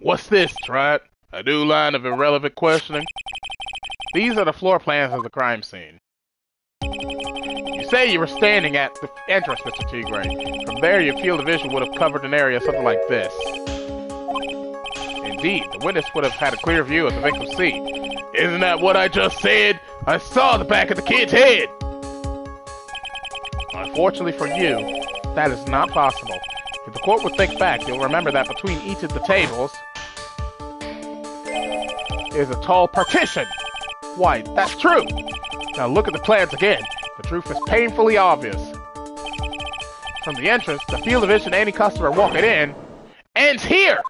What's this, Trot? A new line of irrelevant questioning? These are the floor plans of the crime scene. You say you were standing at the entrance, Mr. T. Gray. From there, your field of vision would have covered an area something like this. Indeed, the witness would have had a clear view of the victim's seat. Isn't that what I just said? I saw the back of the kid's head! Unfortunately for you, that is not possible. If the court would think back, you'll remember that between each of the tables is a tall partition. Why, that's true. Now look at the plans again. The truth is painfully obvious. From the entrance, the field of vision of any customer walking in ends here.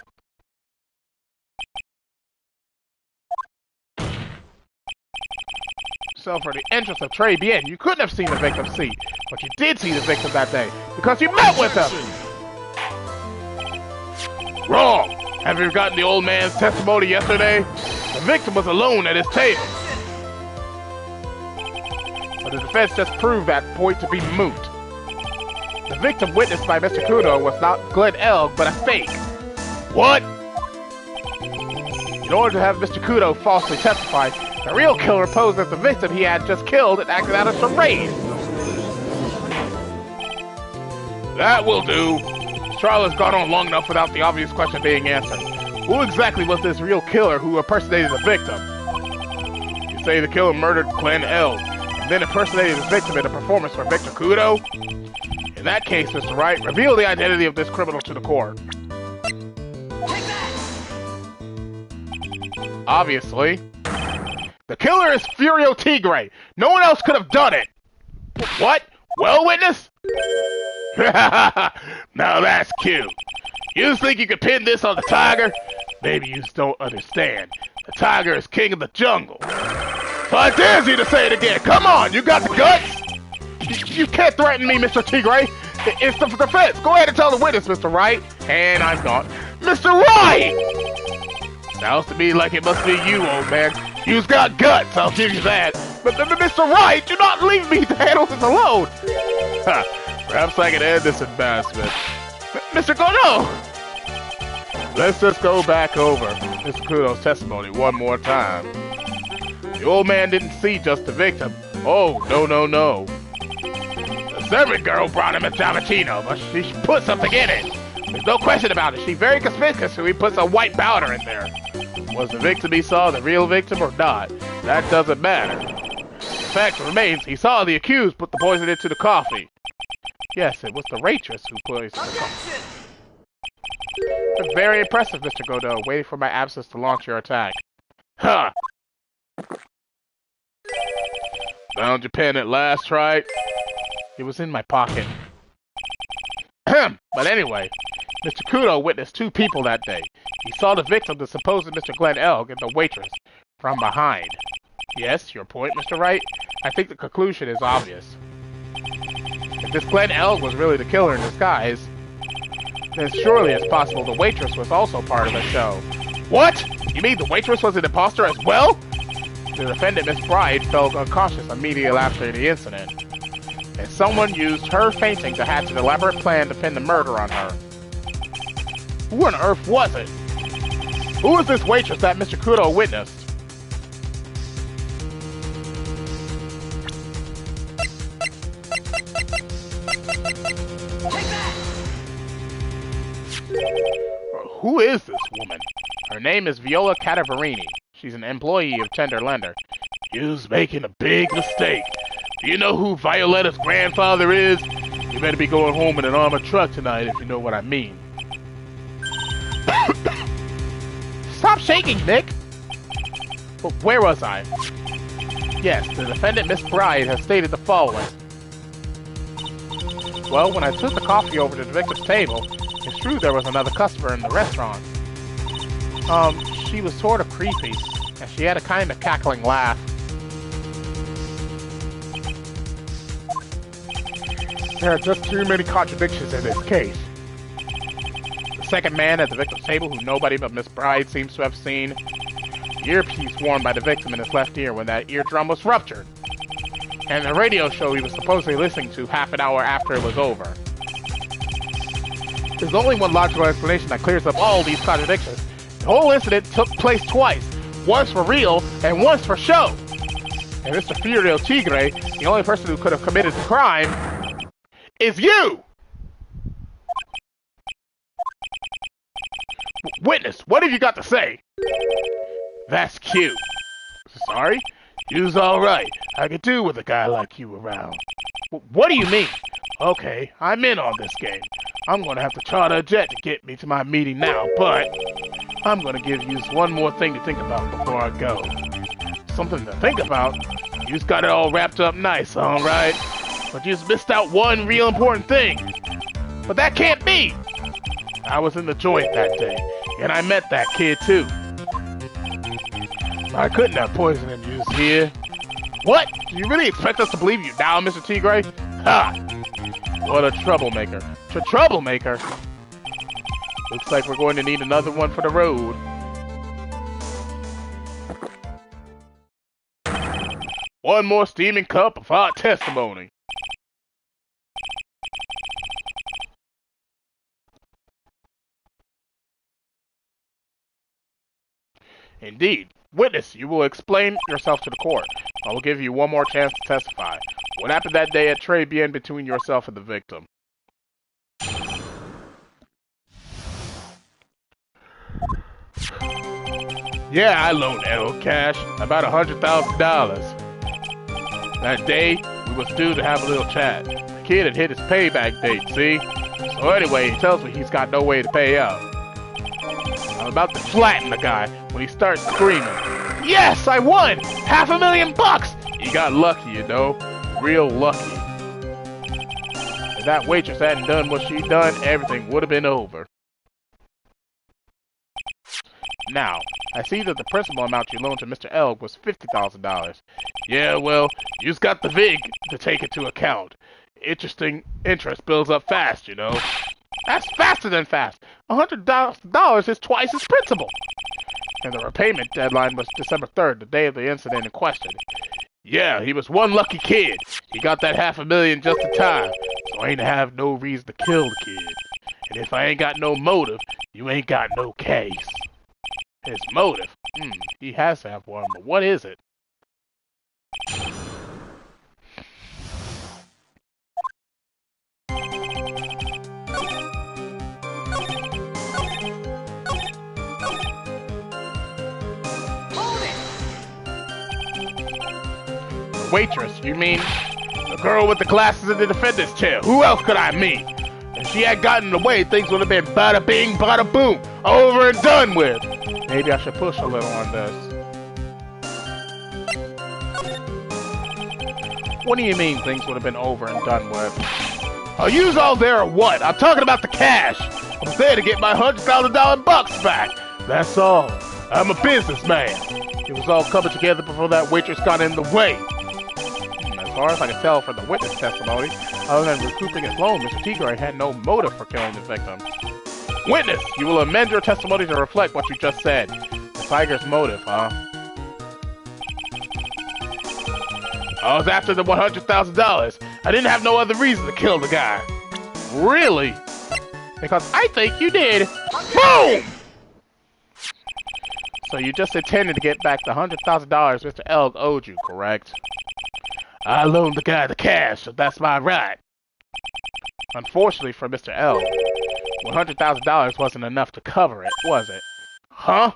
So for the entrance of Trey Bien, you couldn't have seen the victim's seat, but you did see the victim that day because you met with him. Wrong! Have you forgotten the old man's testimony yesterday? The victim was alone at his table. But the defense just proved that point to be moot. The victim witnessed by Mr. Kudo was not Glenn Elg, but a fake. What? In order to have Mr. Kudo falsely testify, the real killer posed as the victim he had just killed and acted out a charade. That will do. This trial has gone on long enough without the obvious question being answered. Who exactly was this real killer who impersonated the victim? You say the killer murdered Glenn Elg, and then impersonated the victim in a performance for Victor Kudo? In that case, Mr. Wright, reveal the identity of this criminal to the court. Obviously. The killer is Furio Tigre. No one else could have done it. What? Well, witness? Now that's cute. You think you could pin this on the tiger? Maybe you just don't understand. The tiger is king of the jungle. So I dare you to say it again. Come on, you got the guts? You can't threaten me, Mr. Tigre. It's the defense. Go ahead and tell the witness, Mr. Wright. And I'm gone. Mr. Wright! Sounds to me like it must be you, old man. You've got guts, I'll give you that. But Mr. Wright, do not leave me to handle this alone. Perhaps I can end this embarrassment. Mr. Godot! Let's just go back over Mr. Kudo's testimony one more time. The old man didn't see just the victim. Oh, no. The servant girl brought him a Damatino, but she put something in it. There's no question about it. She's very conspicuous, so he put some white powder in there. Was the victim he saw the real victim or not? That doesn't matter. The fact remains, he saw the accused put the poison into the coffee. Yes, it was the waitress who poisoned the coffee. Very impressive, Mr. Godot, waiting for my absence to launch your attack. Ha! Found your pen at last, right? It was in my pocket. But anyway, Mr. Kudo witnessed two people that day. He saw the victim, the supposed Mr. Glenn Elg, and the waitress from behind. Yes, your point, Mr. Wright? I think the conclusion is obvious. If this Glenn Elg was really the killer in disguise, then surely it's possible the waitress was also part of the show. What? You mean the waitress was an imposter as well? The defendant, Miss Bride, felt unconscious immediately after the incident, and someone used her fainting to hatch an elaborate plan to pin the murder on her. Who on earth was it? Who was this waitress that Mr. Kudo witnessed? Take that! Who is this woman? Her name is Viola Cadaverini. She's an employee of Tender Lender. You's making a big mistake. Do you know who Violetta's grandfather is? You better be going home in an armored truck tonight if you know what I mean. Stop shaking, Nick! But where was I? Yes, the defendant, Miss Bride, has stated the following. Well, when I took the coffee over to the victim's table, it's true there was another customer in the restaurant. She was sort of creepy, and she had a kind of cackling laugh. There are just too many contradictions in this case. The second man at the victim's table, who nobody but Miss Bride seems to have seen, the earpiece worn by the victim in his left ear when that eardrum was ruptured, and the radio show he was supposedly listening to half an hour after it was over. There's only one logical explanation that clears up all these contradictions. The whole incident took place twice, once for real and once for show. And Mr. Furio Tigre, the only person who could have committed the crime, is you! Witness, what have you got to say? That's cute. Sorry? You's alright. I could do with a guy like you around. What do you mean? Okay, I'm in on this game. I'm gonna have to charter a jet to get me to my meeting now, but I'm gonna give you one more thing to think about before I go. Something to think about? You just got it all wrapped up nice, alright? But you just missed out one real important thing. But that can't be! I was in the joint that day, and I met that kid too. I couldn't have poisoned you here. What? Do you really expect us to believe you now, Mr. Tigre? Ha! What a troublemaker. Troublemaker? Looks like we're going to need another one for the road. One more steaming cup of hot testimony. Indeed. Witness, you will explain yourself to the court. I will give you one more chance to testify. What happened that day at Tribulations between yourself and the victim? Yeah, I loaned L cash, about $100,000. That day, we was due to have a little chat. The kid had hit his payback date, see? So anyway, he tells me he's got no way to pay up. I'm about to flatten the guy when he starts screaming. Yes, I won! $500,000! He got lucky, you know. Real lucky. If that waitress hadn't done what she'd done, everything would have been over. Now, I see that the principal amount you loaned to Mr. Elg was $50,000. Yeah, well, you just got the VIG to take into account. Interest builds up fast, you know. That's faster than fast. $100 is twice his principal. And the repayment deadline was December 3rd, the day of the incident in question. Yeah, he was one lucky kid. He got that $500,000 just in time, so I ain't have no reason to kill the kid. And if I ain't got no motive, you ain't got no case. His motive? He has to have one, but what is it? Waitress, you mean? The girl with the glasses in the defendant's chair. Who else could I mean? If she had gotten away, things would have been bada bing, bada boom, over and done with. Maybe I should push a little on this. What do you mean things would have been over and done with? Are you all there or what? I'm talking about the cash. I was there to get my $100,000 bucks back. That's all. I'm a businessman. It was all coming together before that waitress got in the way. As far as I can tell from the witness testimony, other than recouping his loan, Mr. Tigre had no motive for killing the victim. Witness, you will amend your testimony to reflect what you just said. The tiger's motive, huh? I was after the $100,000. I didn't have no other reason to kill the guy. Really? Because I think you did. Boom! So you just intended to get back the $100,000 Mr. Elg owed you, correct? I loaned the guy the cash, so that's my right. Unfortunately for Mr. Elg, $100,000 wasn't enough to cover it, was it? Huh?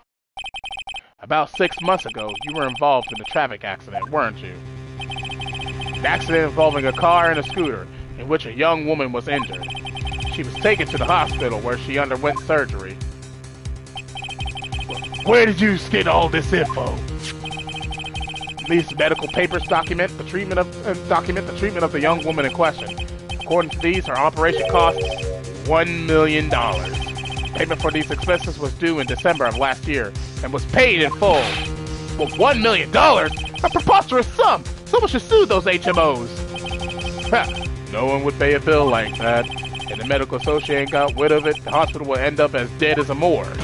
About 6 months ago, you were involved in a traffic accident, weren't you? An accident involving a car and a scooter, in which a young woman was injured. She was taken to the hospital where she underwent surgery. Where did you get all this info? These medical papers document the treatment of the young woman in question. According to these, her operation costs $1 million. Payment for these expenses was due in December of last year and was paid in full. But $1 million? A preposterous sum! Someone should sue those HMOs. Ha! No one would pay a bill like that. And the medical association got rid of it, the hospital would end up as dead as a morgue.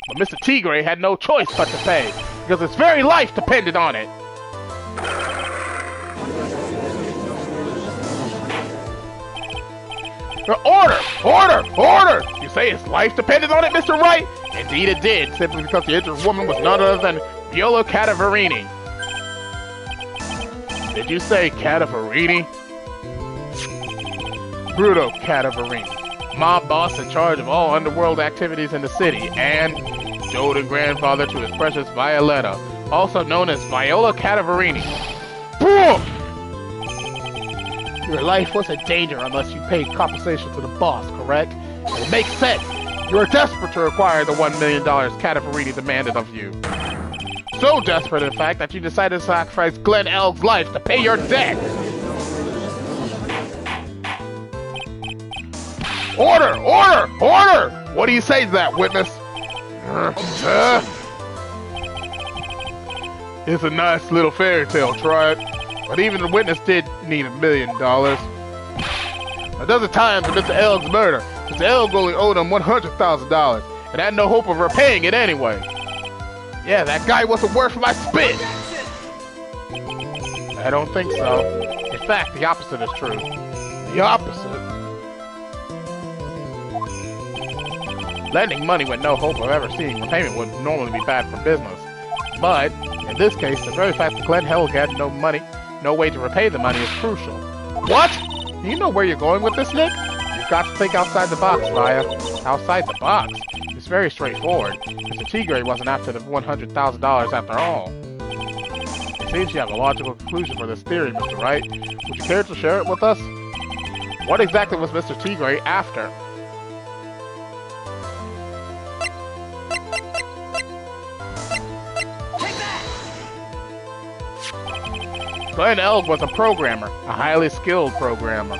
But Mr. Tigre had no choice but to pay, because his very life depended on it. Order! Order! Order! You say his life depended on it, Mr. Wright? Indeed it did, simply because the injured woman was none other than Viola Cadaverini. Did you say Cadaverini? Bruto Cadaverini, mob boss in charge of all underworld activities in the city, and doting grandfather to his precious Violetta, also known as Viola Cadaverini. Boom! Your life was in danger unless you paid compensation to the boss, correct? And it makes sense. You are desperate to acquire the $1 million Cadaverini demanded of you. So desperate, in fact, that you decided to sacrifice Glenn Elg's life to pay your debt. Order! Order! Order! What do you say to that, witness? It's a nice little fairy tale, try it. But even the witness did need $1 million. A dozen times for Mr. Elg's murder, Mr. Elg only owed him $100,000 and had no hope of repaying it anyway. Yeah, that guy wasn't worth my spit. I don't think so. In fact, the opposite is true. The opposite? Lending money with no hope of ever seeing repayment would normally be bad for business. But, in this case, the very fact that Glenn Elg had no money, no way to repay the money is crucial. What? Do you know where you're going with this, Nick? You've got to think outside the box, Maya. Outside the box? It's very straightforward. Mr. Tigre wasn't after the $100,000 after all. It seems you have a logical conclusion for this theory, Mr. Wright. Would you care to share it with us? What exactly was Mr. Tigre after? Glenn Elg was a programmer, a highly skilled programmer.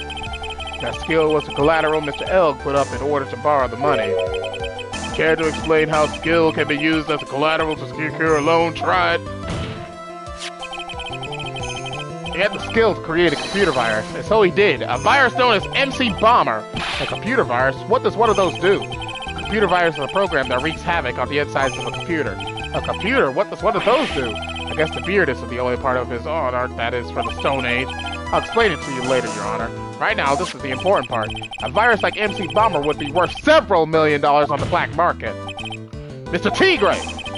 That skill was the collateral Mr. Elg put up in order to borrow the money. Care to explain how skill can be used as a collateral to secure a loan? Try it. He had the skill to create a computer virus, and so he did. A virus known as MC Bomber. A computer virus? What does one of those do? A computer virus is a program that wreaks havoc on the insides of a computer. A computer? What does one of those do? I guess the beard is the only part of his honor that is for the Stone Age. I'll explain it to you later, Your Honor. Right now, this is the important part. A virus like MC Bomber would be worth several $1 million on the black market. Mr. Tigre,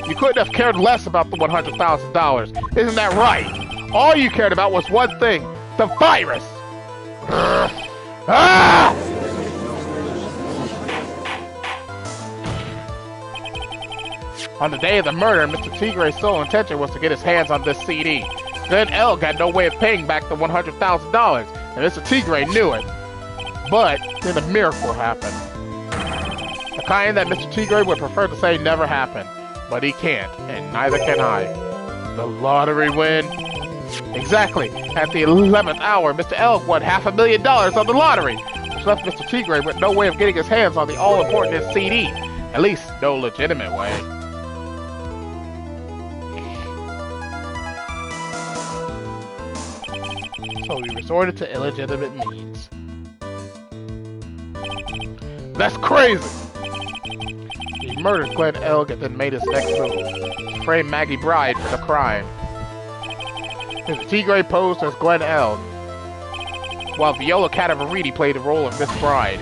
you couldn't have cared less about the $100,000. Isn't that right? All you cared about was one thing, the virus. On the day of the murder, Mr. Tigre's sole intention was to get his hands on this CD. Glenn Elg had no way of paying back the $100,000, and Mr. Tigre knew it. But then a miracle happened. The kind that Mr. Tigre would prefer to say never happened. But he can't, and neither can I. The lottery win? Exactly. At the 11th hour, Mr. Elg won $500,000 on the lottery, which left Mr. Tigre with no way of getting his hands on the all-important CD. At least, no legitimate way. So he resorted to illegitimate means. That's crazy! He murdered Glenn Elg and then made his next move, to frame Maggie Bride for the crime. Mr. Tigre posed as Glenn Elg, while Viola Cadaveriti played the role of Miss Bride.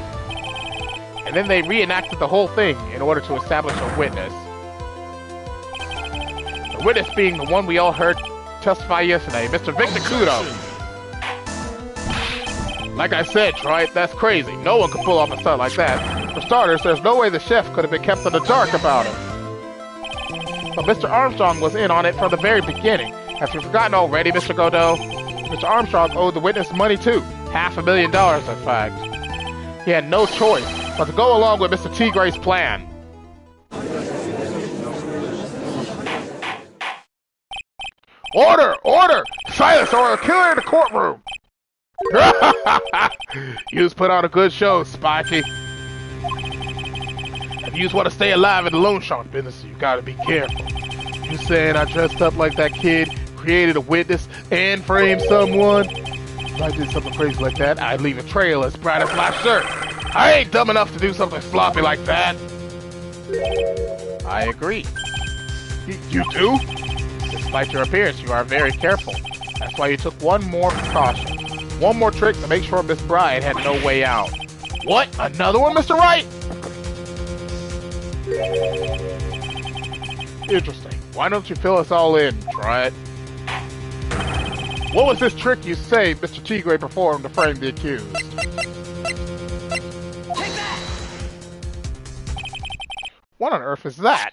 And then they reenacted the whole thing in order to establish a witness. The witness being the one we all heard testify yesterday, Mr. Victor Kudo. Like I said, Troy, that's crazy. No one could pull off a stunt like that. For starters, there's no way the chef could have been kept in the dark about it. But Mr. Armstrong was in on it from the very beginning. Have you forgotten already, Mr. Godot? Mr. Armstrong owed the witness money too. $500,000, in fact. He had no choice but to go along with Mr. Tigre's plan. Order! Order! Silence or I'll kill her in the courtroom! You's put on a good show, Spiky. If you want to stay alive in the loan shark business, you gotta be careful. You saying I dressed up like that kid, created a witness, and framed someone? If I did something crazy like that, I'd leave a trail as bright as my shirt. I ain't dumb enough to do something sloppy like that. I agree. You do? Despite your appearance, you are very careful. That's why you took one more precaution. One more trick to make sure Miss Bride had no way out. What? Another one, Mr. Wright? Interesting. Why don't you fill us all in? Try it. What was this trick you say Mr. Tigre performed to frame the accused? Take that! What on earth is that?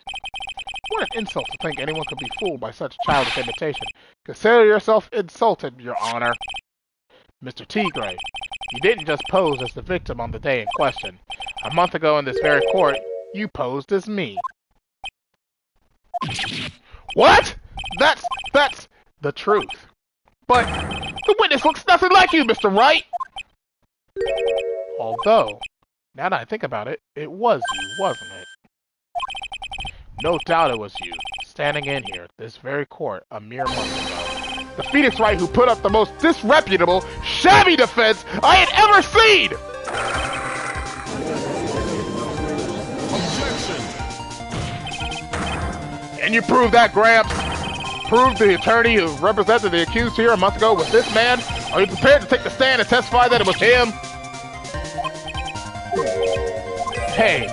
What an insult to think anyone could be fooled by such childish imitation. Consider yourself insulted, Your Honor. Mr. Tigre, you didn't just pose as the victim on the day in question. A month ago in this very court, you posed as me. What? That's the truth. But the witness looks nothing like you, Mr. Wright! Although, now that I think about it, it was you, wasn't it? No doubt it was you, standing in here, this very court, a mere month ago. The Phoenix Wright who put up the most disreputable, shabby defense I had ever seen! Objection! And you proved that, Gramps? Proved the attorney who represented the accused here a month ago was this man? Are you prepared to take the stand and testify that it was him? Hey,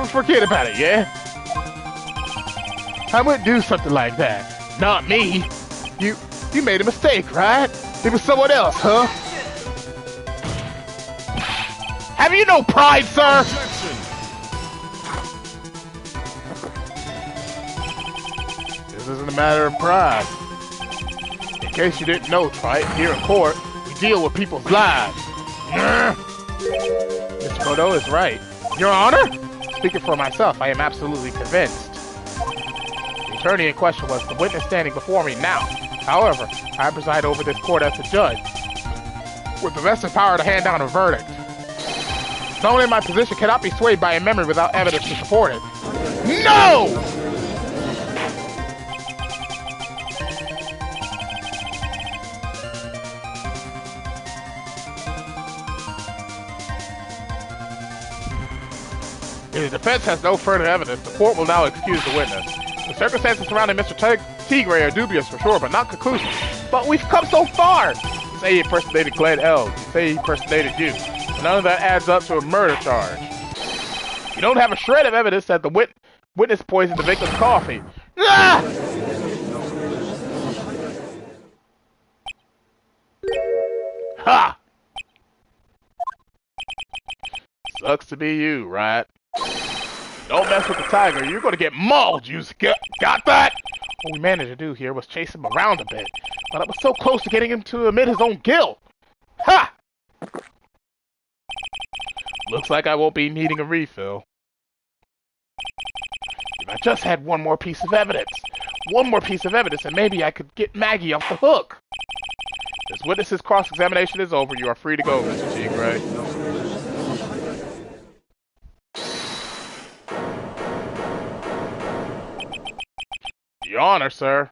forget about it, yeah? I wouldn't do something like that. Not me. You made a mistake, right? It was someone else, huh? Have you no pride, sir? Objection! This isn't a matter of pride. In case you didn't know, right? Here in court, we deal with people's lives. Mr. Godot is right. Your Honor? Speaking for myself, I am absolutely convinced. The attorney in question was the witness standing before me now. However, I preside over this court as the judge, with the vested power to hand down a verdict. Someone in my position cannot be swayed by a memory without evidence to support it. No! If the defense has no further evidence, the court will now excuse the witness. The circumstances surrounding Mr. Tigre are dubious for sure, but not conclusive. But we've come so far! You say he impersonated Glenn Elg. You say he impersonated you. But none of that adds up to a murder charge. You don't have a shred of evidence that the witness poisoned the victim's coffee. Ah! Ha! Sucks to be you, right? Don't mess with the tiger, you're gonna get mauled, you got that? What we managed to do here was chase him around a bit, but it was so close to getting him to admit his own guilt. Ha! Looks like I won't be needing a refill. If I just had one more piece of evidence. One more piece of evidence, and maybe I could get Maggie off the hook. This witness's cross-examination is over. You are free to go, Mr. T. Gray. Your Honor, sir.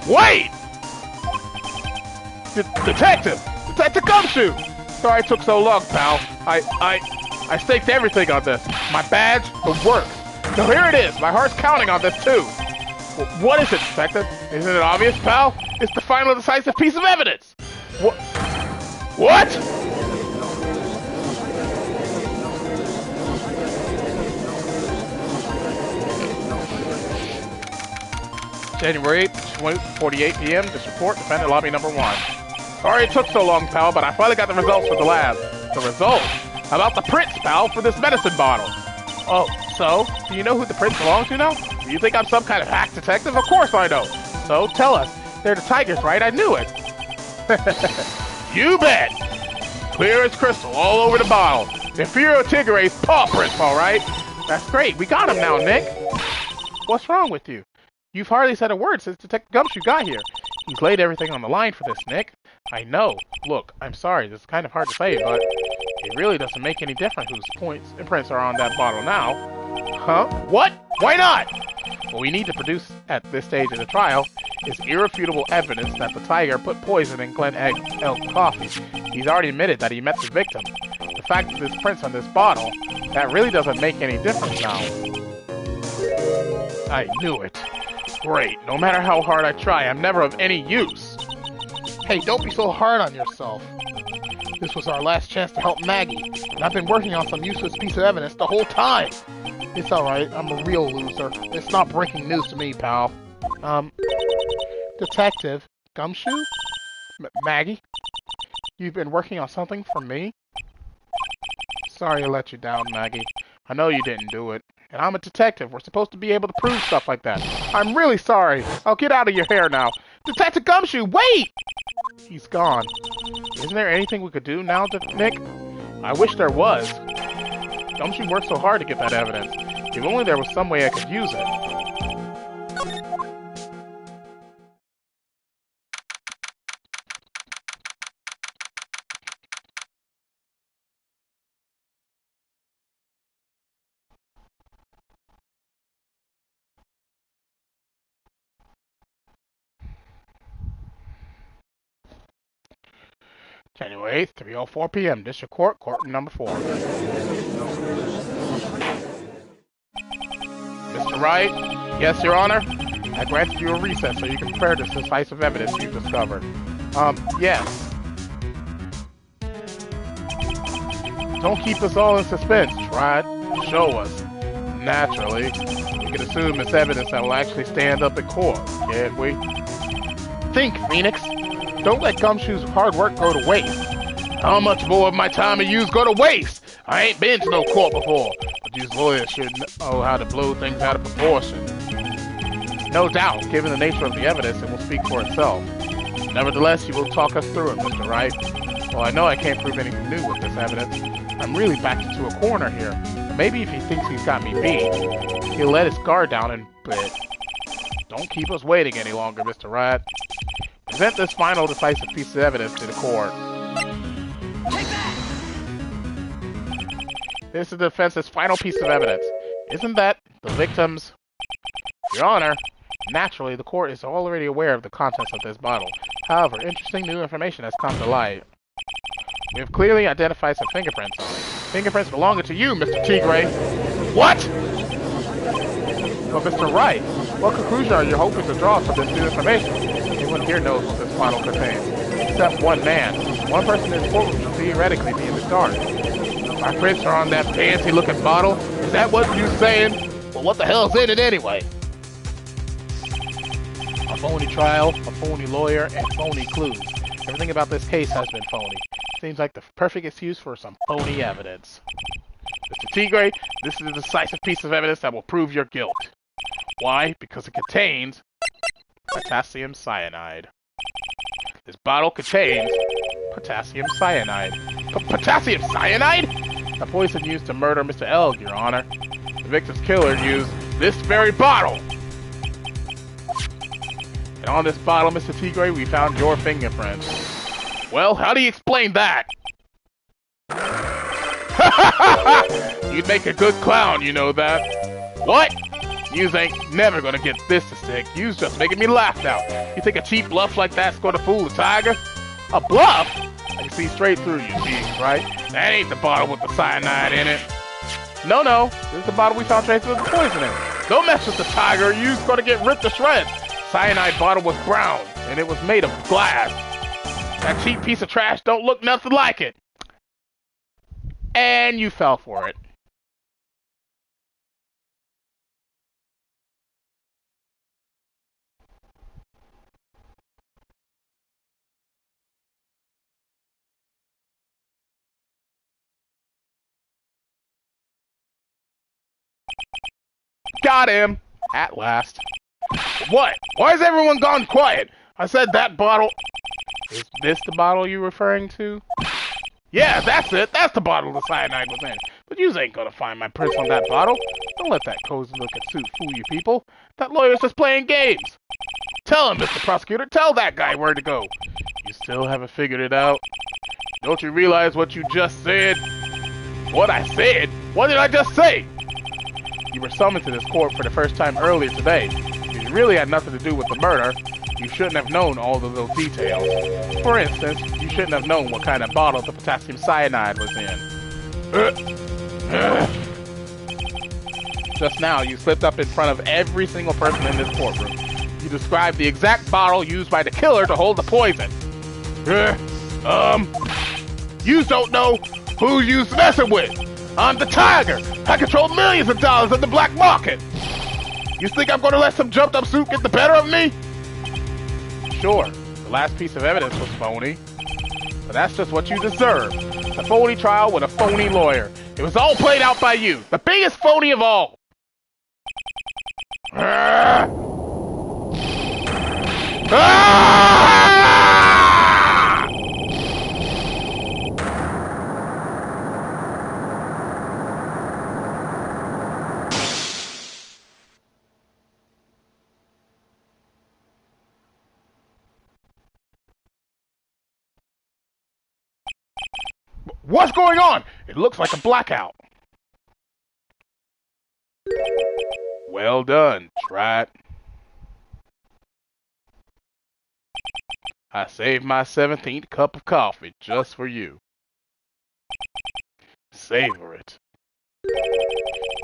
Wait! Detective! Detective Gumshoe! Sorry it took so long, pal. I staked everything on this. My badge, the works. So here it is. My heart's counting on this, too. What is it, Detective? Isn't it obvious, pal? It's the final decisive piece of evidence! What? January 8th, 2:48 p.m. This report, defendant lobby number 1. Sorry it took so long, pal, but I finally got the results for the lab. The results? About the prints, pal, for this medicine bottle. Oh, so? Do you know who the prints belong to now? Do you think I'm some kind of hack detective? Of course I know. So, tell us. They're the tigers, right? I knew it. You bet. Clear as crystal, all over the bottle. Inferior Tigre's paw prints, all right? That's great. We got him now, Nick. What's wrong with you? You've hardly said a word since Detective Gumshoe got here. He's laid everything on the line for this, Nick. I know. Look, I'm sorry. This is kind of hard to say, but it really doesn't make any difference whose imprints are on that bottle now. Huh? What? Why not? What we need to produce at this stage of the trial is irrefutable evidence that the tiger put poison in Glen Elk coffee. He's already admitted that he met the victim. The fact that there's prints on this bottle, that really doesn't make any difference now. I knew it. Great. No matter how hard I try, I'm never of any use. Hey, don't be so hard on yourself. This was our last chance to help Maggie, and I've been working on some useless piece of evidence the whole time. It's alright, I'm a real loser. It's not breaking news to me, pal. Detective Gumshoe? Maggie? You've been working on something for me? Sorry I let you down, Maggie. I know you didn't do it. And I'm a detective. We're supposed to be able to prove stuff like that. I'm really sorry. I'll get out of your hair now. Detective Gumshoe, wait! He's gone. Isn't there anything we could do now, Nick? I wish there was. Gumshoe worked so hard to get that evidence. If only there was some way I could use it. January 8th, 3:04 p.m. District Court, Courtroom number 4. Mr. Wright? Yes, Your Honor? I granted you a recess so you can prepare this decisive evidence you've discovered. Yes. Don't keep us all in suspense, Wright. Show us. Naturally. We can assume it's evidence that will actually stand up in court, can't we? Think, Phoenix. Don't let Gumshoe's hard work go to waste. How much more of my time and use go to waste? I ain't been to no court before, but these lawyers should know how to blow things out of proportion. No doubt, given the nature of the evidence, it will speak for itself. Nevertheless, you will talk us through it, Mr. Wright. Well, I know I can't prove anything new with this evidence. I'm really backed into a corner here. Maybe if he thinks he's got me beat, he'll let his guard down and... But don't keep us waiting any longer, Mr. Wright. Present this final decisive piece of evidence to the court. Take that! This is the defense's final piece of evidence. Isn't that the victim's... Your Honor, naturally, the court is already aware of the contents of this bottle. However, interesting new information has come to light. We have clearly identified some fingerprints on it. Fingerprints belonging to you, Mr. Tigre. What? But Mr. Wright, what conclusion are you hoping to draw from this new information? Anyone here knows what this bottle contains, except one man. One person in the courtroom should theoretically be in the dark. My prints are on that fancy-looking bottle. Is that what you're saying? Well, what the hell's in it anyway? A phony trial, a phony lawyer, and phony clues. Everything about this case has been phony. Seems like the perfect excuse for some phony evidence. Mr. Tigre, this is a decisive piece of evidence that will prove your guilt. Why? Because it contains potassium cyanide. This bottle contains potassium cyanide. Potassium cyanide? The poison used to murder Mr. Elg, Your Honor. The victim's killer used this very bottle. And on this bottle, Mr. Tigre, we found your fingerprints. Well, how do you explain that? You'd make a good clown, you know that. What? Yous ain't never gonna get this to stick. Yous just making me laugh now. You think a cheap bluff like that's gonna fool the tiger? A bluff? I can see straight through you, see, right? That ain't the bottle with the cyanide in it. No, this is the bottle we found traces of the poison in. Don't mess with the tiger, you's gonna get ripped to shreds. Cyanide bottle was brown, and it was made of glass. That cheap piece of trash don't look nothing like it. And you fell for it. Got him! At last. What? Why is everyone gone quiet? I said that bottle... Is this the bottle you're referring to? Yeah, that's it. That's the bottle the cyanide was in. But yous ain't gonna find my prints on that bottle. Don't let that cozy-looking suit fool you people. That lawyer's just playing games. Tell him, Mr. Prosecutor. Tell that guy where to go. You still haven't figured it out? Don't you realize what you just said? What I said? What did I just say? You were summoned to this court for the first time earlier today. If you really had nothing to do with the murder, you shouldn't have known all the little details. For instance, you shouldn't have known what kind of bottle the potassium cyanide was in. Just now, you slipped up in front of every single person in this courtroom. You described the exact bottle used by the killer to hold the poison. You don't know who you's messing with. I'm the tiger. I control millions of dollars in the black market. You think I'm gonna let some jumped-up suit get the better of me? Sure, the last piece of evidence was phony. But that's just what you deserve. A phony trial with a phony lawyer. It was all played out by you. The biggest phony of all. What's going on? It looks like a blackout. Well done, Wright. I saved my 17th cup of coffee just for you. Savor it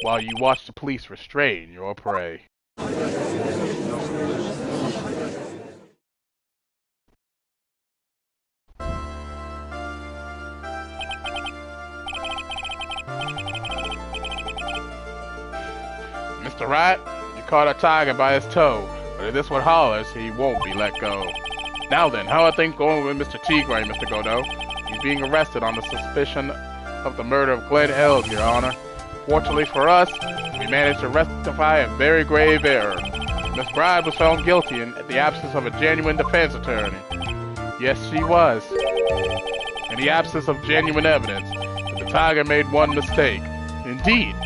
while you watch the police restrain your prey. Mr. Wright, you caught a tiger by his toe, but if this one hollers, he won't be let go. Now then, how are things going with Mr. Tigre, Mr. Godot? He's being arrested on the suspicion of the murder of Glenn Elg, Your Honor. Fortunately for us, we managed to rectify a very grave error. Miss Bride was found guilty in the absence of a genuine defense attorney. Yes, she was. In the absence of genuine evidence, but the tiger made one mistake. Indeed.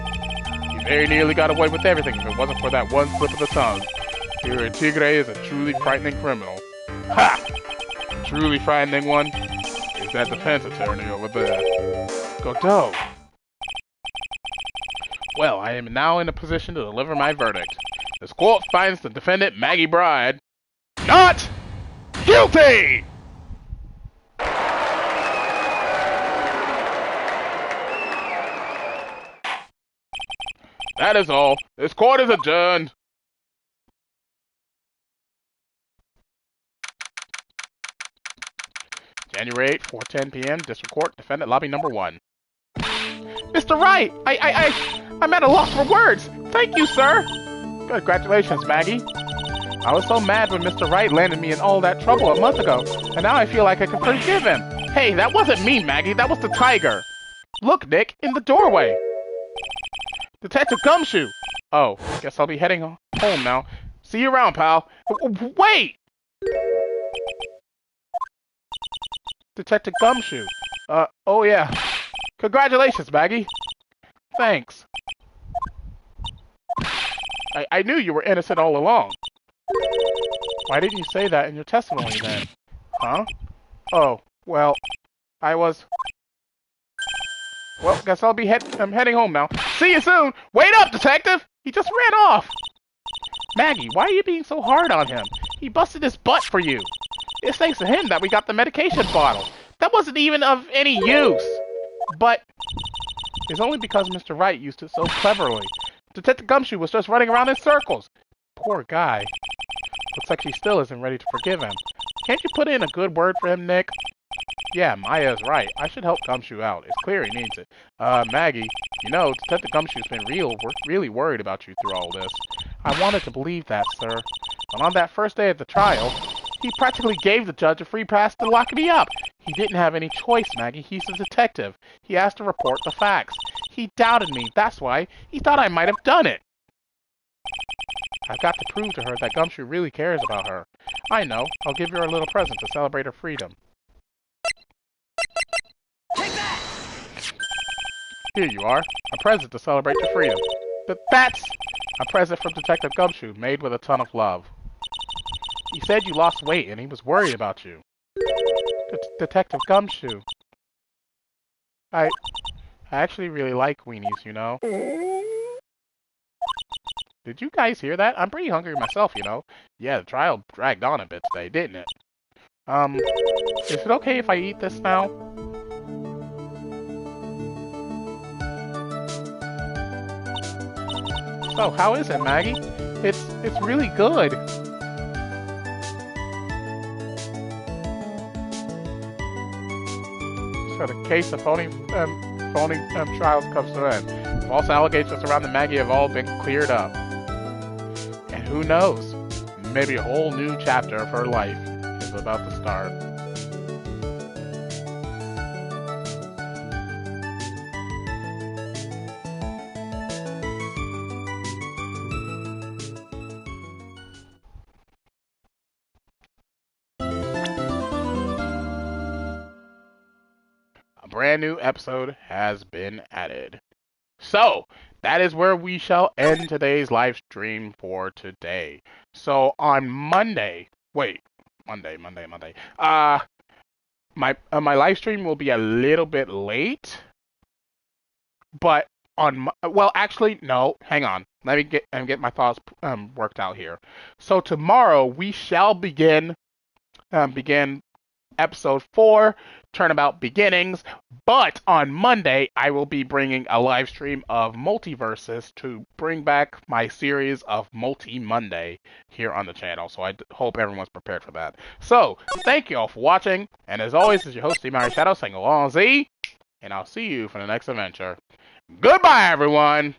Very nearly got away with everything if it wasn't for that one slip of the tongue. Here, Tigre is a truly frightening criminal. Ha! The truly frightening one is that defense attorney over there. Godot. Well, I am now in a position to deliver my verdict. This court finds the defendant, Maggie Bride, not guilty! That is all. This court is adjourned. January 8, 4:10 p.m. District Court, Defendant Lobby Number 1. Mr. Wright! I'm at a loss for words! Thank you, sir! Congratulations, Maggie. I was so mad when Mr. Wright landed me in all that trouble a month ago, and now I feel like I can forgive him. Hey, that wasn't me, Maggie. That was the tiger. Look, Nick, in the doorway. Detective Gumshoe! Oh, guess I'll be heading home now. See you around, pal. Wait! Detective Gumshoe. Oh yeah. Congratulations, Maggie. Thanks. I knew you were innocent all along. Why didn't you say that in your testimony then? Huh? Oh, well, I was... Well, guess I'm heading home now. See you soon! Wait up, detective! He just ran off! Maggie, why are you being so hard on him? He busted his butt for you. It's thanks to him that we got the medication bottle. That wasn't even of any use. But it's only because Mr. Wright used it so cleverly. Detective Gumshoe was just running around in circles. Poor guy. Looks like she still isn't ready to forgive him. Can't you put in a good word for him, Nick? Yeah, Maya's right. I should help Gumshoe out. It's clear he needs it. Maggie, you know, Detective Gumshoe's been really worried about you through all this. I wanted to believe that, sir. But on that first day of the trial, he practically gave the judge a free pass to lock me up. He didn't have any choice, Maggie. He's a detective. He has to report the facts. He doubted me. That's why. He thought I might have done it. I've got to prove to her that Gumshoe really cares about her. I know. I'll give her a little present to celebrate her freedom. Take that! Here you are. A present to celebrate your freedom. That's a present from Detective Gumshoe, made with a ton of love. He said you lost weight and he was worried about you. Detective Gumshoe. I actually really like weenies, you know. Did you guys hear that? I'm pretty hungry myself, you know. Yeah, the trial dragged on a bit today, didn't it? Is it okay if I eat this now? So, how is it, Maggie? It's really good. So the case of phony trials comes to an end. False allegations surrounding Maggie have all been cleared up. And who knows? Maybe a whole new chapter of her life is about to start. A brand new episode has been added. So, that is where we shall end today's live stream for today. So, on Monday, Monday. My live stream will be a little bit late, but well, actually, no, hang on. Let me get my thoughts worked out here. So tomorrow we shall begin episode 4, Turnabout Beginnings, but on Monday I will be bringing a live stream of Multiverses to bring back my series of Multi Monday here on the channel, so I hope everyone's prepared for that. So, thank you all for watching, and as always, this is your host, TheAmariaShadow, saying along Z, and I'll see you for the next adventure. Goodbye, everyone!